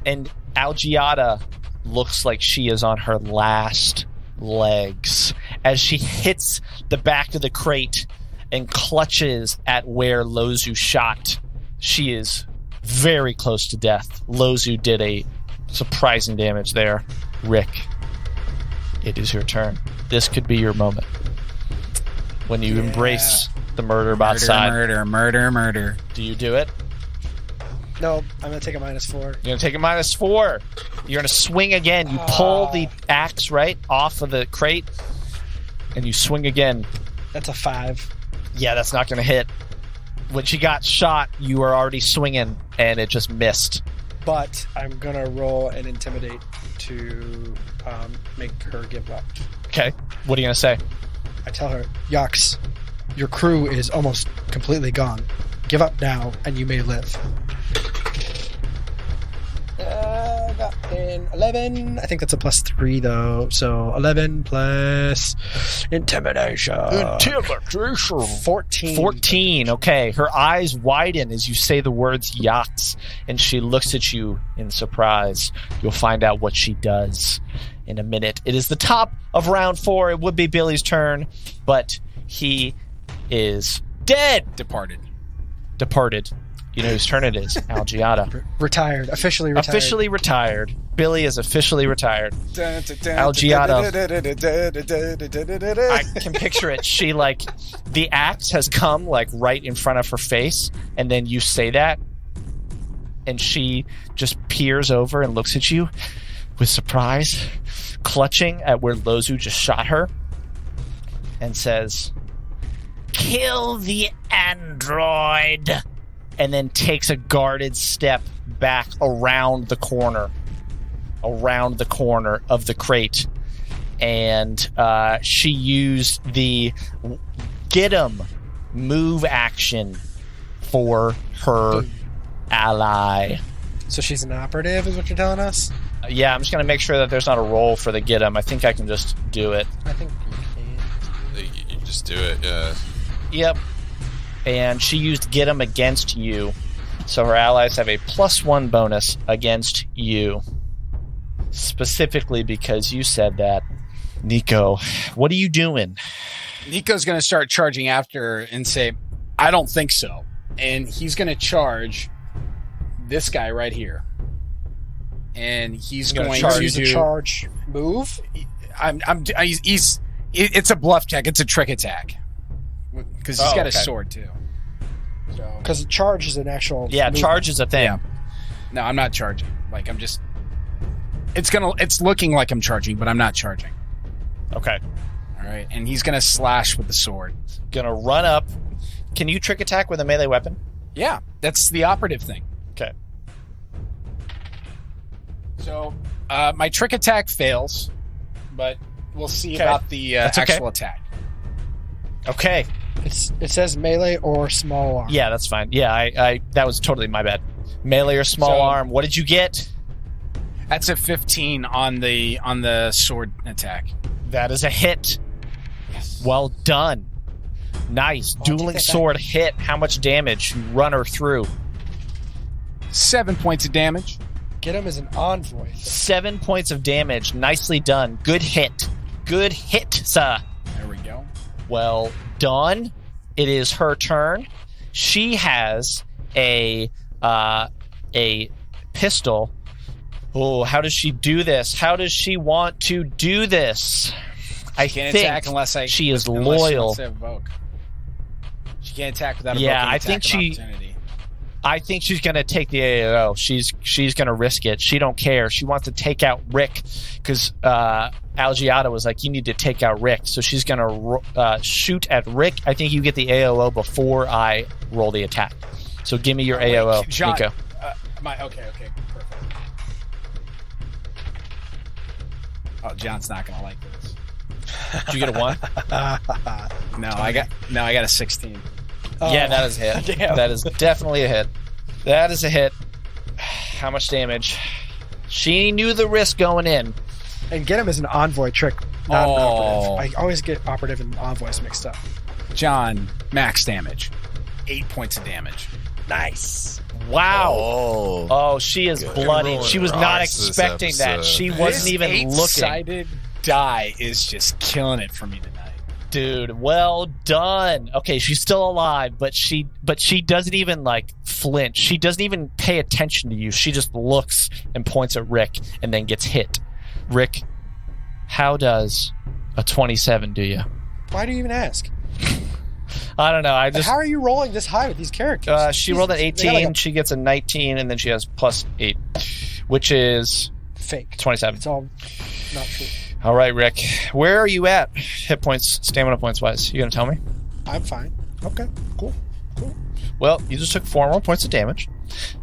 And Algiata looks like she is on her last legs as she hits the back of the crate and clutches at where Lozu shot. She is very close to death. Lozu did a surprising damage there. Rick, it is your turn. This could be your moment. When you embrace the murder bot side. Murder. Do you do it? No, I'm going to take a -4. You're going to take a -4. You're going to swing again. You pull the axe right off of the crate, and you swing again. That's a 5. Yeah, that's not going to hit. When she got shot, you were already swinging, and it just missed. But I'm going to roll an Intimidate to make her give up. Okay. What are you going to say? I tell her, Yox, your crew is almost completely gone. Give up now, and you may live. Got an 11. I think that's a +3, though. So 11 plus Intimidation. 14. 14. Okay. Her eyes widen as you say the words yachts, and she looks at you in surprise. You'll find out what she does in a minute. It is the top of round 4. It would be Billy's turn, but he is dead. Departed. You know whose turn it is? Algiata. Retired. Officially retired. Officially retired. Billy is officially retired. Algiata. I can picture it. She the axe has come right in front of her face, and then you say that, and she just peers over and looks at you with surprise, clutching at where Lozu just shot her, and says, "Kill the android," and then takes a guarded step back around the corner of the crate. And she used the get 'em move action for her ally. So she's an operative, is what you're telling us? Yeah, I'm just going to make sure that there's not a roll for the get 'em. I think I can just do it. I think you can. You just do it, yeah. Yep. And she used get 'em against you. So her allies have a +1 bonus against you. Specifically because you said that. Nico, what are you doing? Nico's going to start charging after her and say, I don't think so. And he's going to charge this guy right here. And he's going to use a charge move. It's a bluff check. It's a trick attack. Because he's got a sword, too. Because charge is an actual Yeah, movement. charge is a thing. Yeah. No, I'm not charging. Like, I'm just... It's looking like I'm charging, but I'm not charging. Okay. All right. And he's going to slash with the sword. Gonna run up. Can you trick attack with a melee weapon? Yeah, that's the operative thing. Okay. So, my trick attack fails, but we'll see about the actual attack. Okay. It says melee or small arm. Yeah, that's fine. Yeah, I that was totally my bad. Melee or small arm. What did you get? That's a 15 on the sword attack. That is a hit. Yes. Well done. Nice. Dueling sword hit. How much damage? You run her through. 7 points of damage. Get him as an envoy. 7 points of damage. Nicely done. Good hit. Good hit, sir. There we go. Well done. It is her turn. She has a pistol. Oh, how does she do this? How does she want to do this? I Can't think attack unless she is unless loyal. She, wants to evoke. She can't attack without evoking Yeah, I attack think of she. opportunity. I think she's gonna take the AOO. She's gonna risk it. She don't care. She wants to take out Rick because Algiata was like, "You need to take out Rick." So she's gonna shoot at Rick. I think you get the AOO before I roll the attack. So give me your AOO, John, Nico. Okay, perfect. Oh, John's not gonna like this. Did you get a 1? No, I got a 16. Yeah, that is a hit. Damn. That is definitely a hit. That is a hit. How much damage? She knew the risk going in. And get him as an envoy trick, not an operative. I always get operative and envoys mixed up. John, max damage. 8 points of damage. Nice. Wow. Oh, She is Good. bloody. Rolling She was not rocks this expecting that. episode. She wasn't even looking. Eight-sided die is just killing it for me tonight. Dude, well done. Okay, she's still alive, but she doesn't even like flinch. She doesn't even pay attention to you. She just looks and points at Rick and then gets hit. Rick, how does a 27 do you? Why do you even ask? I don't know. I just How are you rolling this high with these characters? she rolled an Jesus, they got 18. like a She gets a 19, and then she has plus 8, which is fake. 27. It's all not true. All right, Rick. Where are you at? Hit points, stamina points wise. You gonna tell me? I'm fine. Okay, cool. Well, you just took 4 more points of damage.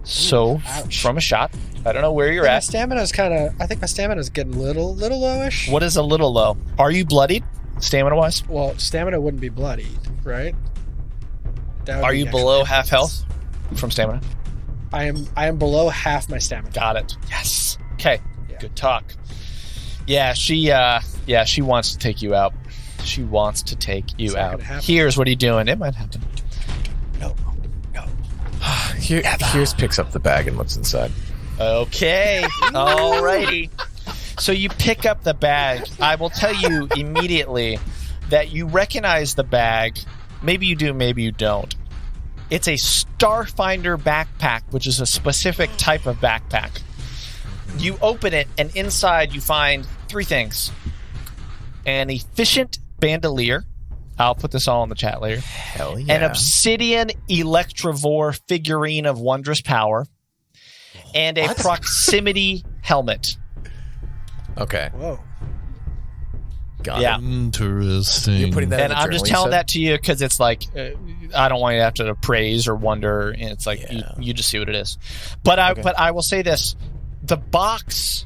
So ouch. from a shot, I don't know where you're My at. stamina is I think my stamina is getting a little lowish. What is a little low? Are you bloodied, stamina wise? Well, stamina wouldn't be bloodied, right? That would Are be you actually- below half health from stamina? I am below half my stamina. Got it. Yes. Okay. Yeah. Good talk. Yeah, she wants to take you out. She wants to take you It's not out. gonna happen. Here's what are you doing? It might happen. Here's picks up the bag and looks inside. Okay. Alrighty. So you pick up the bag. I will tell you immediately that you recognize the bag. Maybe you do, maybe you don't. It's a Starfinder backpack, which is a specific type of backpack. You open it, and inside you find 3 things. An efficient bandolier. I'll put this all in the chat later. Hell yeah. An obsidian electrovore figurine of wondrous power. And a proximity helmet. Okay. Whoa. Got Yeah. it. Interesting. You're putting that in And the I'm journal, just you telling said? that to you because it's like I don't want you to have to praise or wonder, and it's like Yeah. you just see what it is. But I will say this: the box,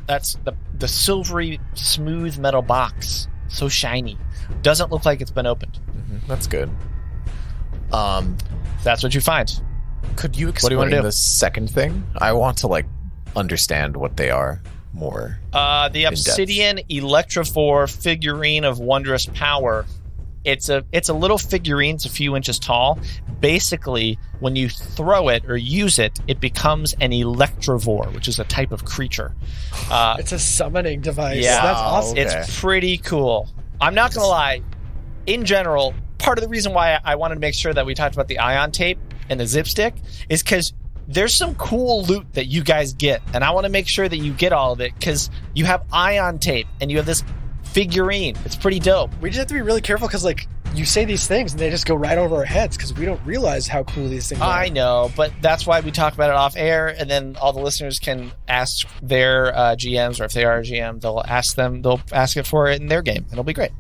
that's the silvery smooth metal box, so shiny, doesn't look like it's been opened. That's good. That's what you find. Could you do you explain wanna do? the second thing? I want to understand what they are more. The obsidian electrophore figurine of wondrous power. It's a little figurine. It's a few inches tall. Basically, when you throw it or use it, it becomes an electrovore, which is a type of creature. It's a summoning device. Yeah. That's awesome. Okay. It's pretty cool. I'm not gonna lie. In general, part of the reason why I wanted to make sure that we talked about the ion tape and the zip stick is because there's some cool loot that you guys get, and I want to make sure that you get all of it because you have ion tape and you have this figurine. It's pretty dope. We just have to be really careful because, like, you say these things and they just go right over our heads because we don't realize how cool these things are. I know, but that's why we talk about it off air, and then all the listeners can ask their GMs, or if they are a GM, they'll ask it for it in their game. It'll be great.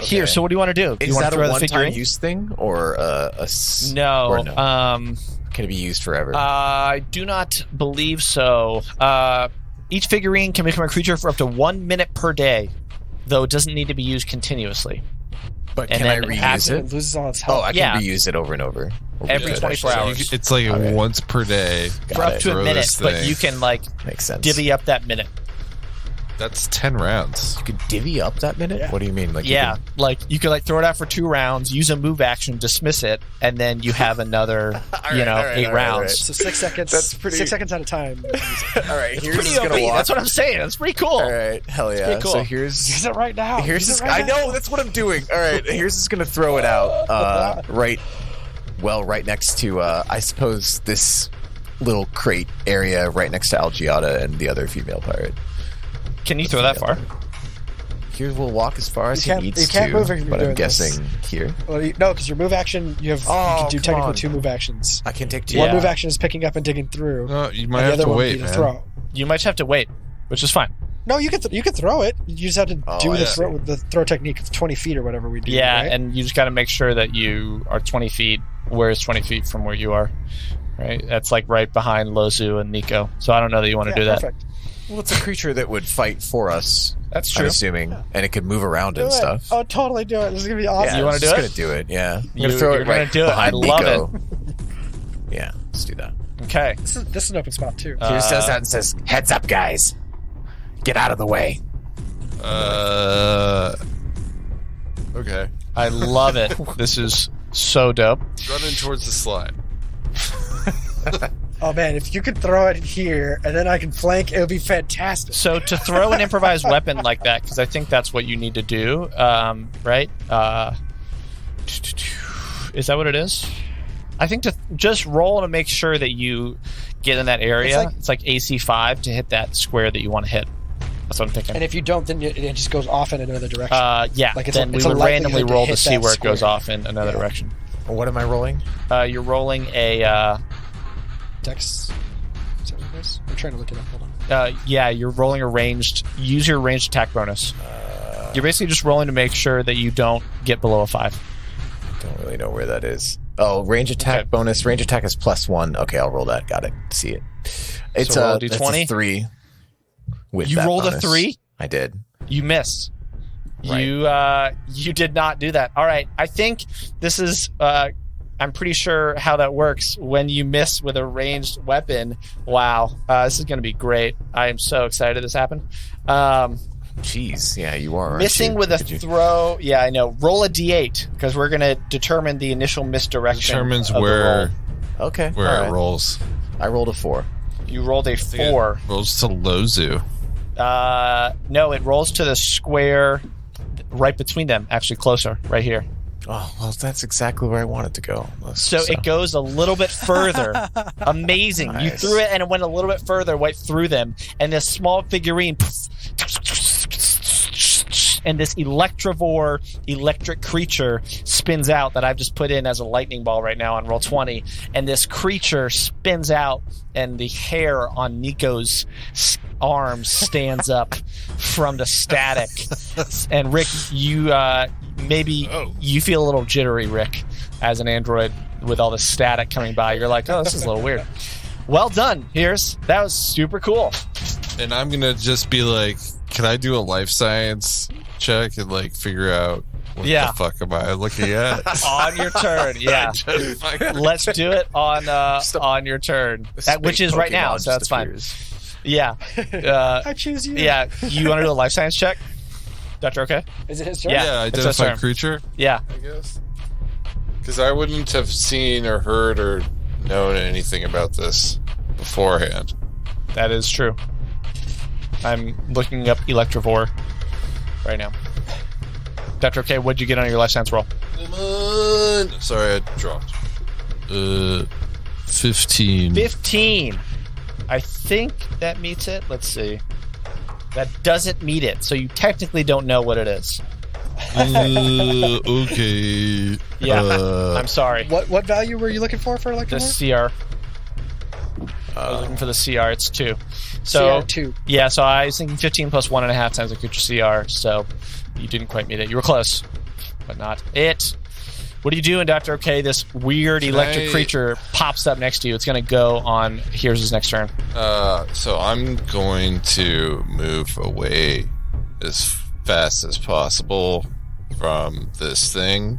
Here, so what do you want to do? Is you want that to throw a the one-time figurine? use thing or No. or no? Can it be used forever? I do not believe so. Each figurine can become a creature for up to 1 minute per day, though it doesn't need to be used continuously. But and can I then reuse It it? loses all its health. Oh, I can reuse it over and over. Every Good. 24 hours. It's like Okay. once per day. For up it. to a Throw minute, this but thing. you can, like, Makes sense. divvy up that minute. That's 10 rounds. You could divvy up that minute? Yeah. What do you mean? Like you Yeah, can- like you could like throw it out for 2 rounds, use a move action, dismiss it, and then you have another, all right, 8 all right, rounds. all right. So 6 seconds. That's pretty- 6 seconds at a time. all right, here's Pretty just gonna OP. walk. That's what I'm saying. That's pretty cool. All right, hell yeah. pretty cool. So here's Use it right now. Here's Use this. it right I now. know that's what I'm doing. All right, here's just gonna throw it out. Right next to I suppose this little crate area right next to Algiata and the other female pirate. Can you throw that far? Here we'll walk as far as he can't- needs you can't to, move if you're but I'm doing this. guessing here. Well, no, because your move action, you Oh, can do come technically on. 2 move actions. I can take 2. Yeah. One move action is picking up and digging through. No, you and might the have other to one would wait, be to man. throw. You might have to wait, which is fine. No, you can throw it. You just have to Oh, do I the see. throw technique of 20 feet or whatever we do. Yeah, right? and you just got to make sure that you are 20 feet. Where is 20 feet from where you are? Right, that's like right behind Lozu and Nico. So I don't know that you want to do that. Perfect. Well, it's a creature that would fight for us. That's I'm true. assuming, and it could move around Do and it. stuff. Oh, totally do it. This is gonna be awesome. You wanna I'm do just it? gonna do it. Yeah, I'm You're gonna throw it gonna right do it. I behind love Nico. Yeah, let's do that. Okay. This is an open spot too. He just does that and says, "Heads up, guys! Get out of the way." Okay. I love it. This is so dope. Running towards the slide. Oh man, if you could throw it here and then I can flank, it would be fantastic. So to throw an improvised weapon like that, because I think that's what you need to do, right? Is that what it is? I think to just roll to make sure that you get in that area. It's like AC 5 to hit that square that you want to hit. That's what I'm thinking. And if you don't, then it just goes off in another direction. Yeah, Like then we it's a would likelihood randomly to roll hit to see that where it goes square. off in another direction. What am I rolling? You're rolling a... Dex. Is that what it is? I'm trying to look it up. Hold on. yeah, you're rolling a ranged... Use your ranged attack bonus. You're basically just rolling to make sure that you don't get below a 5. Don't really know where that is. Oh, range attack Okay. bonus. Range attack is +1. Okay, I'll roll that. Got it. See it. It's So roll a a D20? that's a 3. With You that rolled a bonus. 3? I did. You missed. Right. You did not do that. All right. I think this is I'm pretty sure how that works when you miss with a ranged weapon. Wow. This is going to be great. I am so excited this happened. Jeez, yeah, you are. aren't Missing you? with a Could you- throw. Yeah, I know. Roll a d8 because we're going to determine the initial misdirection. Determines of the where roll. Okay. where all it right. rolls. I rolled a 4. You rolled a 4. Rolls to Lozu. No, it rolls to the square right between them, actually closer, right here. Oh, well, that's exactly where I wanted to go. So it goes a little bit further. Amazing. You Nice. threw it and it went a little bit further, right through them. And this small figurine and this Electrovore electric creature spins out that I've just put in as a lightning ball right now on roll 20. And this creature spins out and the hair on Nico's arm stands up from the static. And Rick, you maybe you feel a little jittery, Rick, as an android with all the static coming by. You're like, oh, this is a little weird. Well done, Here's that was super cool. And I'm gonna just be like, can I do a life science check and like figure out what Yeah. the fuck am I looking at? On your turn, yeah. Let's do it on your turn, which is right now, so that's fine. Yeah, I choose you. yeah. You want to do a life science check, Dr. Okay? Is it his turn? Yeah. Yeah, it's a identify term. creature, Yeah. I guess. Because I wouldn't have seen or heard or known anything about this beforehand. That is true. I'm looking up Electrovore right now. Dr. OK, what'd you get on your life science roll? Come on. Sorry, I dropped. 15. 15. I think that meets it. Let's see. That doesn't meet it, so you technically don't know what it is. Okay. Yeah, I'm sorry. What value were you looking for The Electromore? CR. I was looking for the CR. It's 2. So CR2. yeah, so I was thinking 15 plus 1.5 times I could your CR. So you didn't quite meet it. You were close, but not it. What are you doing, Dr. OK? This weird electric creature pops up next to you. It's going to go on. Here's his next turn. So I'm going to move away as fast as possible from this thing.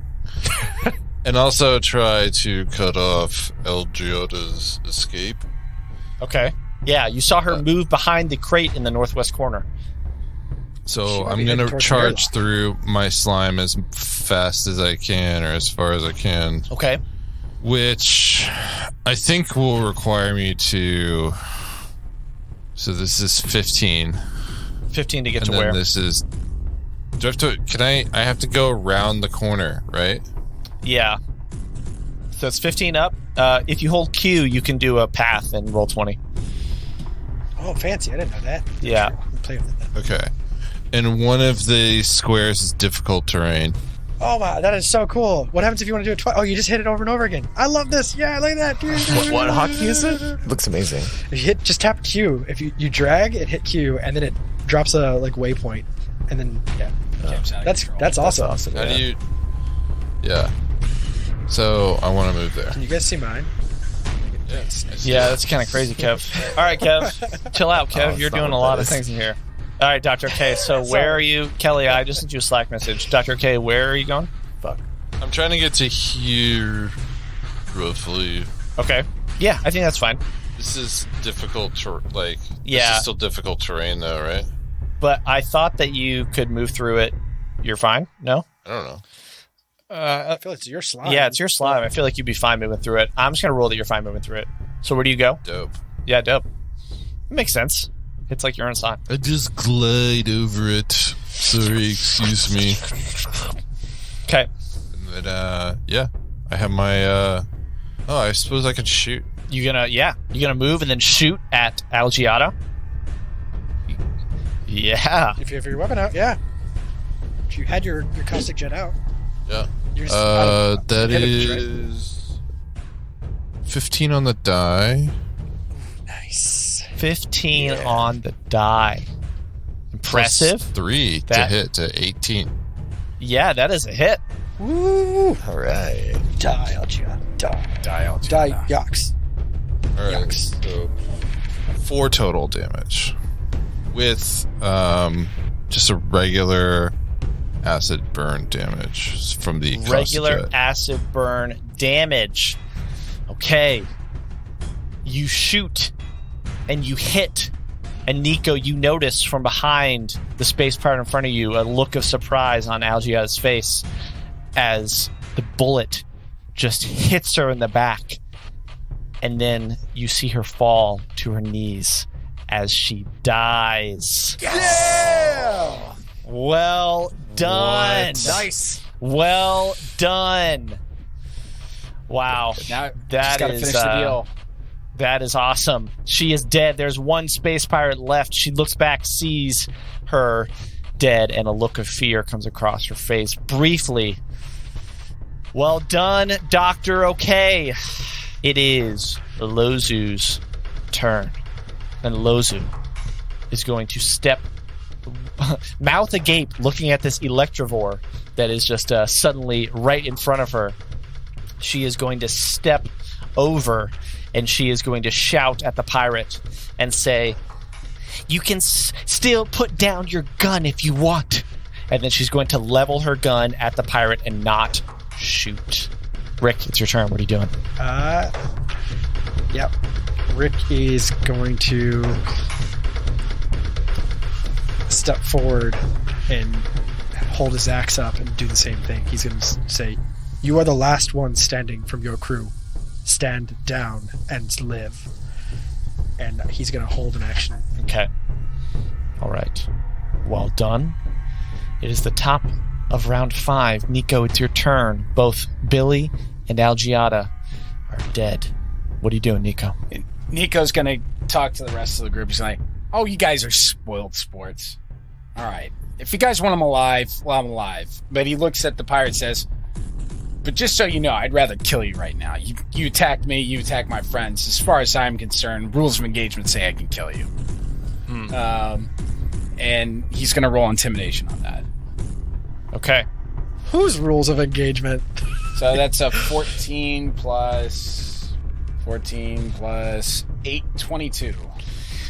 And also try to cut off El Giota's escape. Okay. Yeah, you saw her move behind the crate in the northwest corner. So I'm going to charge through my slime as fast as I can, or as far as I can. Okay. Which I think will require me to... So this is 15. 15 to get And to then where? this is... Do I have to... Can I have to go around the corner, right? Yeah. So it's 15 up. If you hold Q, you can do a path and roll 20. Oh, fancy. I didn't know that. Yeah. Play with it then. Okay. And one of the squares is difficult terrain. Oh, wow. That is so cool. What happens if you want to do it twice? Oh, you just hit it over and over again. I love this. Yeah, look at that. What hotkey is it? Looks amazing. If you just tap Q. If you drag and hit Q, and then it drops a waypoint. And then, yeah. That's awesome. How do you... Yeah. So I want to move there. Can you guys see mine? Yeah, that's kind of crazy, Kev. All right, Kev. Chill out, Kev. You're doing a lot of things in here. All right, Dr. K. So where are you? Kelly, I just sent you a Slack message. Dr. K, where are you going? Fuck. I'm trying to get to here, roughly. Okay. Yeah, I think that's fine. This is difficult to, This Yeah. is still difficult terrain, though, right? But I thought that you could move through it. You're fine? No? I don't know. I feel it's your slime. Yeah, it's your slime. I feel like you'd be fine moving through it. I'm just going to roll that you're fine moving through it. So where do you go? Dope. Yeah, dope. It makes sense. It's like your own slime. I just glide over it. Sorry, excuse me. Okay. But, yeah. I have my, I suppose I could shoot. You're gonna move and then shoot at Algiata. Yeah. If you have your weapon out, yeah. If you had your caustic jet out. Yeah. You're just, That hit it, right? is 15 on the die. Nice. 15 on the die. Impressive. Plus 3 to That- hit to 18. Yeah, that is a hit. Woo! All right. Die, Algia. Die. Dial. Die, Yox. All right. Yucks. So 4 total damage. With just a regular acid burn damage from the caustic Regular jet. acid burn damage. Okay. You shoot and you hit. And Nico, you notice from behind the space pirate in front of you a look of surprise on Algia's face as the bullet just hits her in the back. And then you see her fall to her knees as she dies. Yeah! Well done. Nice. Well done. Wow. Now, That just gotta is, finish the deal. That is awesome. She is dead. There's one space pirate left. She looks back, sees her dead, and a look of fear comes across her face briefly. Well done, Dr. OK. It is Lozu's turn. And Lozu is going to step, mouth agape, looking at this Electrovore that is just suddenly right in front of her. She is going to step over and she is going to shout at the pirate and say, "You can still put down your gun if you want." And then she's going to level her gun at the pirate and not shoot. Rick, it's your turn. What are you doing? Yep. Rick is going to step forward and hold his axe up and do the same thing. He's going to say, "You are the last one standing from your crew. Stand down and live." And he's going to hold an action. Okay. All right. Well done. It is the top of round 5. Nico, it's your turn. Both Billy and Algiata are dead. What are you doing, Nico? Nico's gonna talk to the rest of the group. He's like, "Oh, you guys are spoiled sports. All right, if you guys want him alive, well, I'm alive." But he looks at the pirate and says, "But just so you know, I'd rather kill you right now. You attacked me, you attacked my friends. As far as I'm concerned, rules of engagement say I can kill you." And he's gonna roll intimidation on that. Okay. Whose rules of engagement? So that's a 14 plus 8, 22.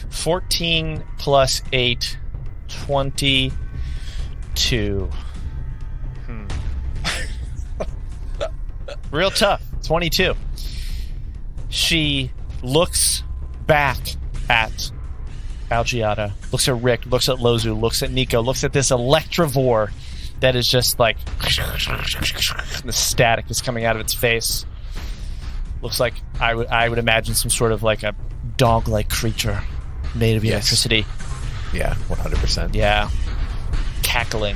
14 plus 8, 22. Real tough. 22. She looks back at Algiata, looks at Rick, looks at Lozu, looks at Nico, looks at this Electrovore that is just like the static is coming out of its face. Looks like I would imagine some sort of like a dog-like creature made of electricity. Yeah, 100%. Yeah. Cackling.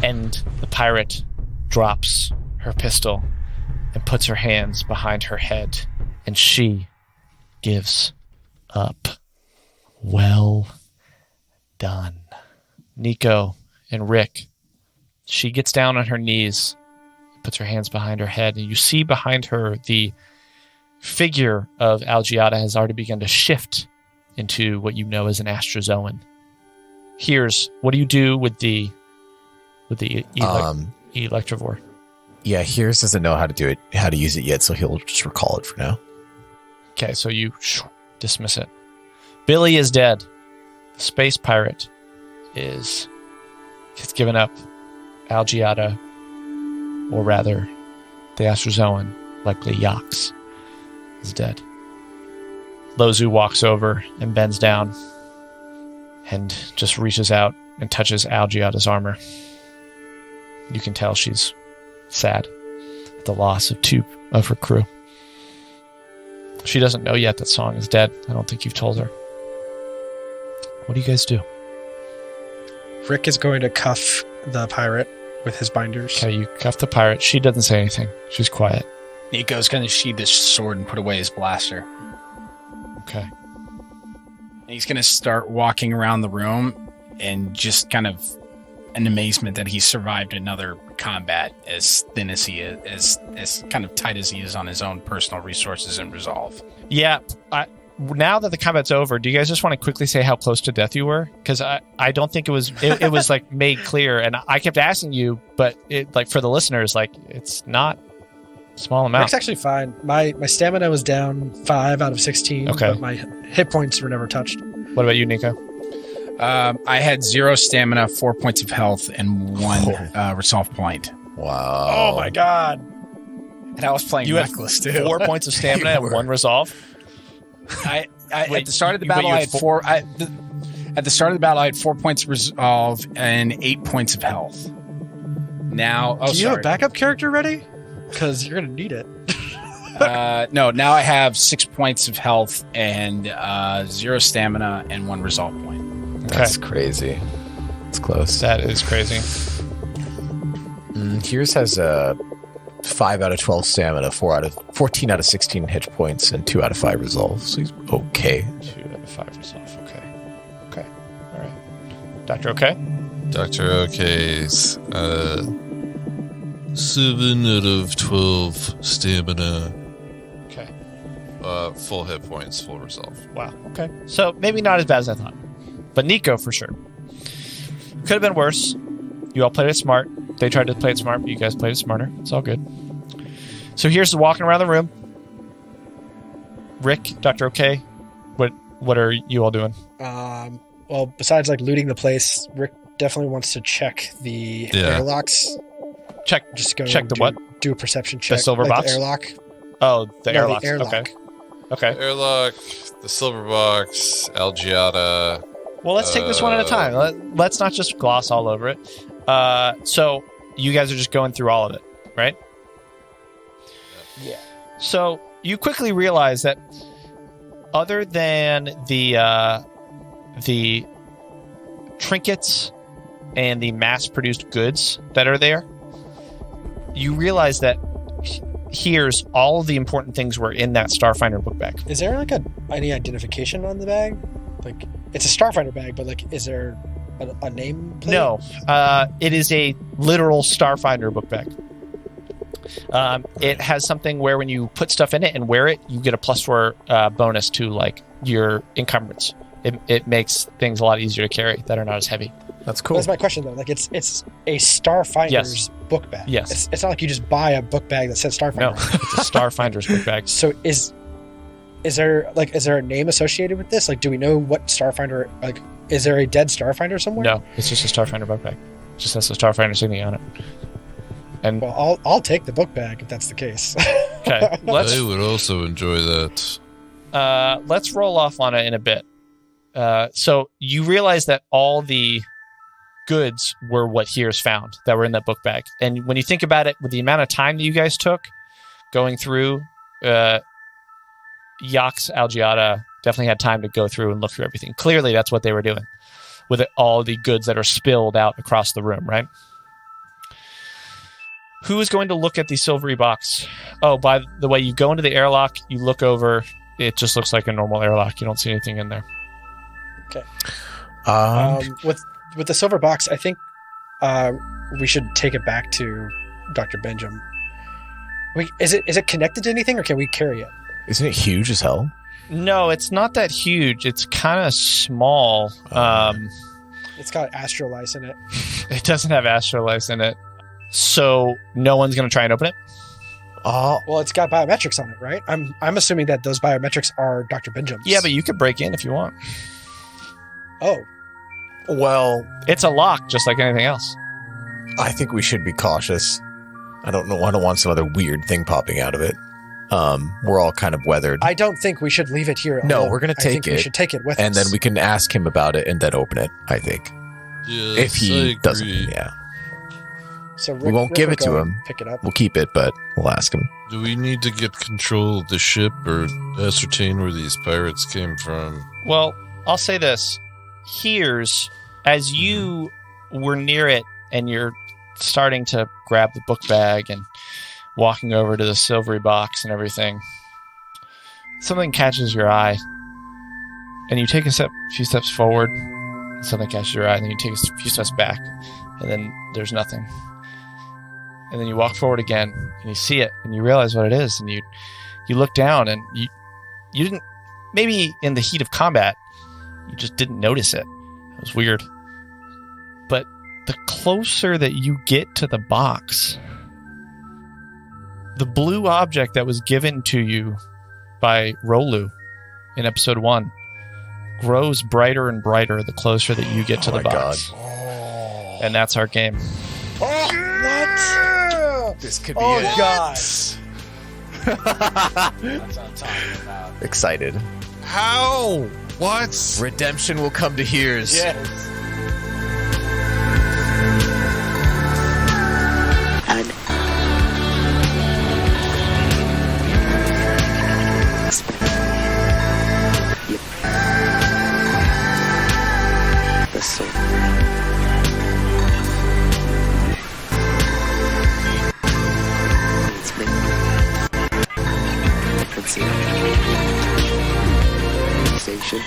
And the pirate drops her pistol and puts her hands behind her head, and she gives up. Well done. Nico and Rick. She gets down on her knees, puts her hands behind her head, and you see behind her the figure of Algiata has already begun to shift into what you know as an Astrozoan. Here's what do you do with the Electrovore? Yeah, Hears doesn't know how to use it yet, so he'll just recall it for now. Okay, so you dismiss it. Billy is dead. The space pirate has given up. Algiata, or rather, the Astrozoan, likely Yax, is dead. Lozu walks over and bends down and just reaches out and touches Algiata's armor. You can tell she's sad at the loss of 2 of her crew. She doesn't know yet that Song is dead. I don't think you've told her. What do you guys do? Rick is going to cuff the pirate with his binders. Okay, you cuff the pirate. She doesn't say anything. She's quiet. Nico's gonna sheath his sword and put away his blaster. Okay. And he's gonna start walking around the room and just kind of in amazement that he survived another combat as thin as he is, as kind of tight as he is on his own personal resources and resolve. Yeah, now that the combat's over, do you guys just want to quickly say how close to death you were? Because I don't think it was like made clear, and I kept asking you, but it like for the listeners, like it's not a small amount. Rick's actually fine. My stamina was down 5 out of 16. Okay. But my hit points were never touched. What about you, Nico? I had 0 stamina, 4 points of health, and 1 resolve point. Wow. Oh my god. And I was playing You had Reckless too. 4 points of stamina and 1 resolve. Wait, at the start of the but battle, you I had had 4. At the start of the battle, I had 4 points of resolve and 8 points of health. Now, Do you have a backup character ready? Because you're going to need it. no, now I have 6 points of health and 0 stamina and 1 resolve point. That's crazy. It's close. That is crazy. Here's has a 5 out of 12 stamina, 14 out of 16 hit points, and 2 out of 5 resolve. So he's okay. 2 out of 5 resolve. Okay. All right. Dr. Okay? Dr. Ok's 7 out of 12 stamina. Okay. Full hit points, full resolve. Wow. Okay. So maybe not as bad as I thought. But Nico, for sure. Could have been worse. You all played it smart. They tried to play it smart, but you guys played it smarter. It's all good. So here's walking around the room. Rick, Dr. OK, what are you all doing? Well, besides like looting the place, Rick definitely wants to check the airlocks. Check the what? Do a perception check. The silver like box? The airlock. Oh, the No, airlock. the airlock. Okay. Airlock, the silver box, Algiata. Well, let's take this one at a time. Let's not just gloss all over it. So you guys are just going through all of it, right? Yeah. So you quickly realize that other than the trinkets and the mass-produced goods that are there, you realize that here's all of the important things were in that Starfinder book bag. Is there like any identification on the bag? Like, it's a Starfinder bag, but like, is there a name plate? No, it is a literal Starfinder book bag. It has something where when you put stuff in it and wear it, you get a +4 bonus to like your encumbrance. It makes things a lot easier to carry that are not as heavy. That's cool. That's my question though. Like, it's a Starfinder's book bag. Yes. It's not like you just buy a book bag that says Starfinder. No, it's a Starfinder's book bag. So is there a name associated with this? Like, do we know what Starfinder, like, is there a dead Starfinder somewhere? No, it's just a Starfinder book bag. It just has a Starfinder signature on it. And well, I'll take the book bag if that's the case. okay, I would also enjoy that. let's roll off on it in a bit. So you realize that all the goods were what Here's found that were in that book bag. And when you think about it, with the amount of time that you guys took going through, Yax Algiata definitely had time to go through and look through everything. Clearly, that's what they were doing with all the goods that are spilled out across the room, right? Who is going to look at the silvery box? Oh, by the way, you go into the airlock, you look over, it just looks like a normal airlock. You don't see anything in there. Okay. With the silver box, I think we should take it back to Dr. Benjamin. Is it connected to anything, or can we carry it? Isn't it huge as hell? No, it's not that huge. It's kind of small. It's got astrolice in it. It doesn't have astrolice in it. So no one's going to try and open it? Well, it's got biometrics on it, right? I'm assuming that those biometrics are Dr. Benjamin's. Yeah, but you could break in if you want. Oh. Well, it's a lock, just like anything else. I think we should be cautious. I don't want some other weird thing popping out of it. We're all kind of weathered. I don't think we should leave it here. No, we're going to take it. We should take it with us. And then we can ask him about it and then open it, I think. Yes, if he I doesn't, agree. yeah. So we won't give it to him. Pick it up. We'll keep it, but we'll ask him. Do we need to get control of the ship or ascertain where these pirates came from? Well, I'll say this. Here's, as you were near it and you're starting to grab the book bag and walking over to the silvery box and everything, something catches your eye. And you take a few steps forward, and something catches your eye, and then you take a few steps back, and then there's nothing. And then you walk forward again, and you see it, and you realize what it is, and you look down, and you didn't, maybe in the heat of combat, you just didn't notice it. It was weird. But the closer that you get to the box, the blue object that was given to you by Rolu in episode 1 grows brighter and brighter the closer that you get to the box. God. And that's our game. Oh, what? This could be Oh, it. God. That's what I'm talking about. Excited. How? What? Redemption will come to Here's. Yes. The soul. It's me. Frequency. Station.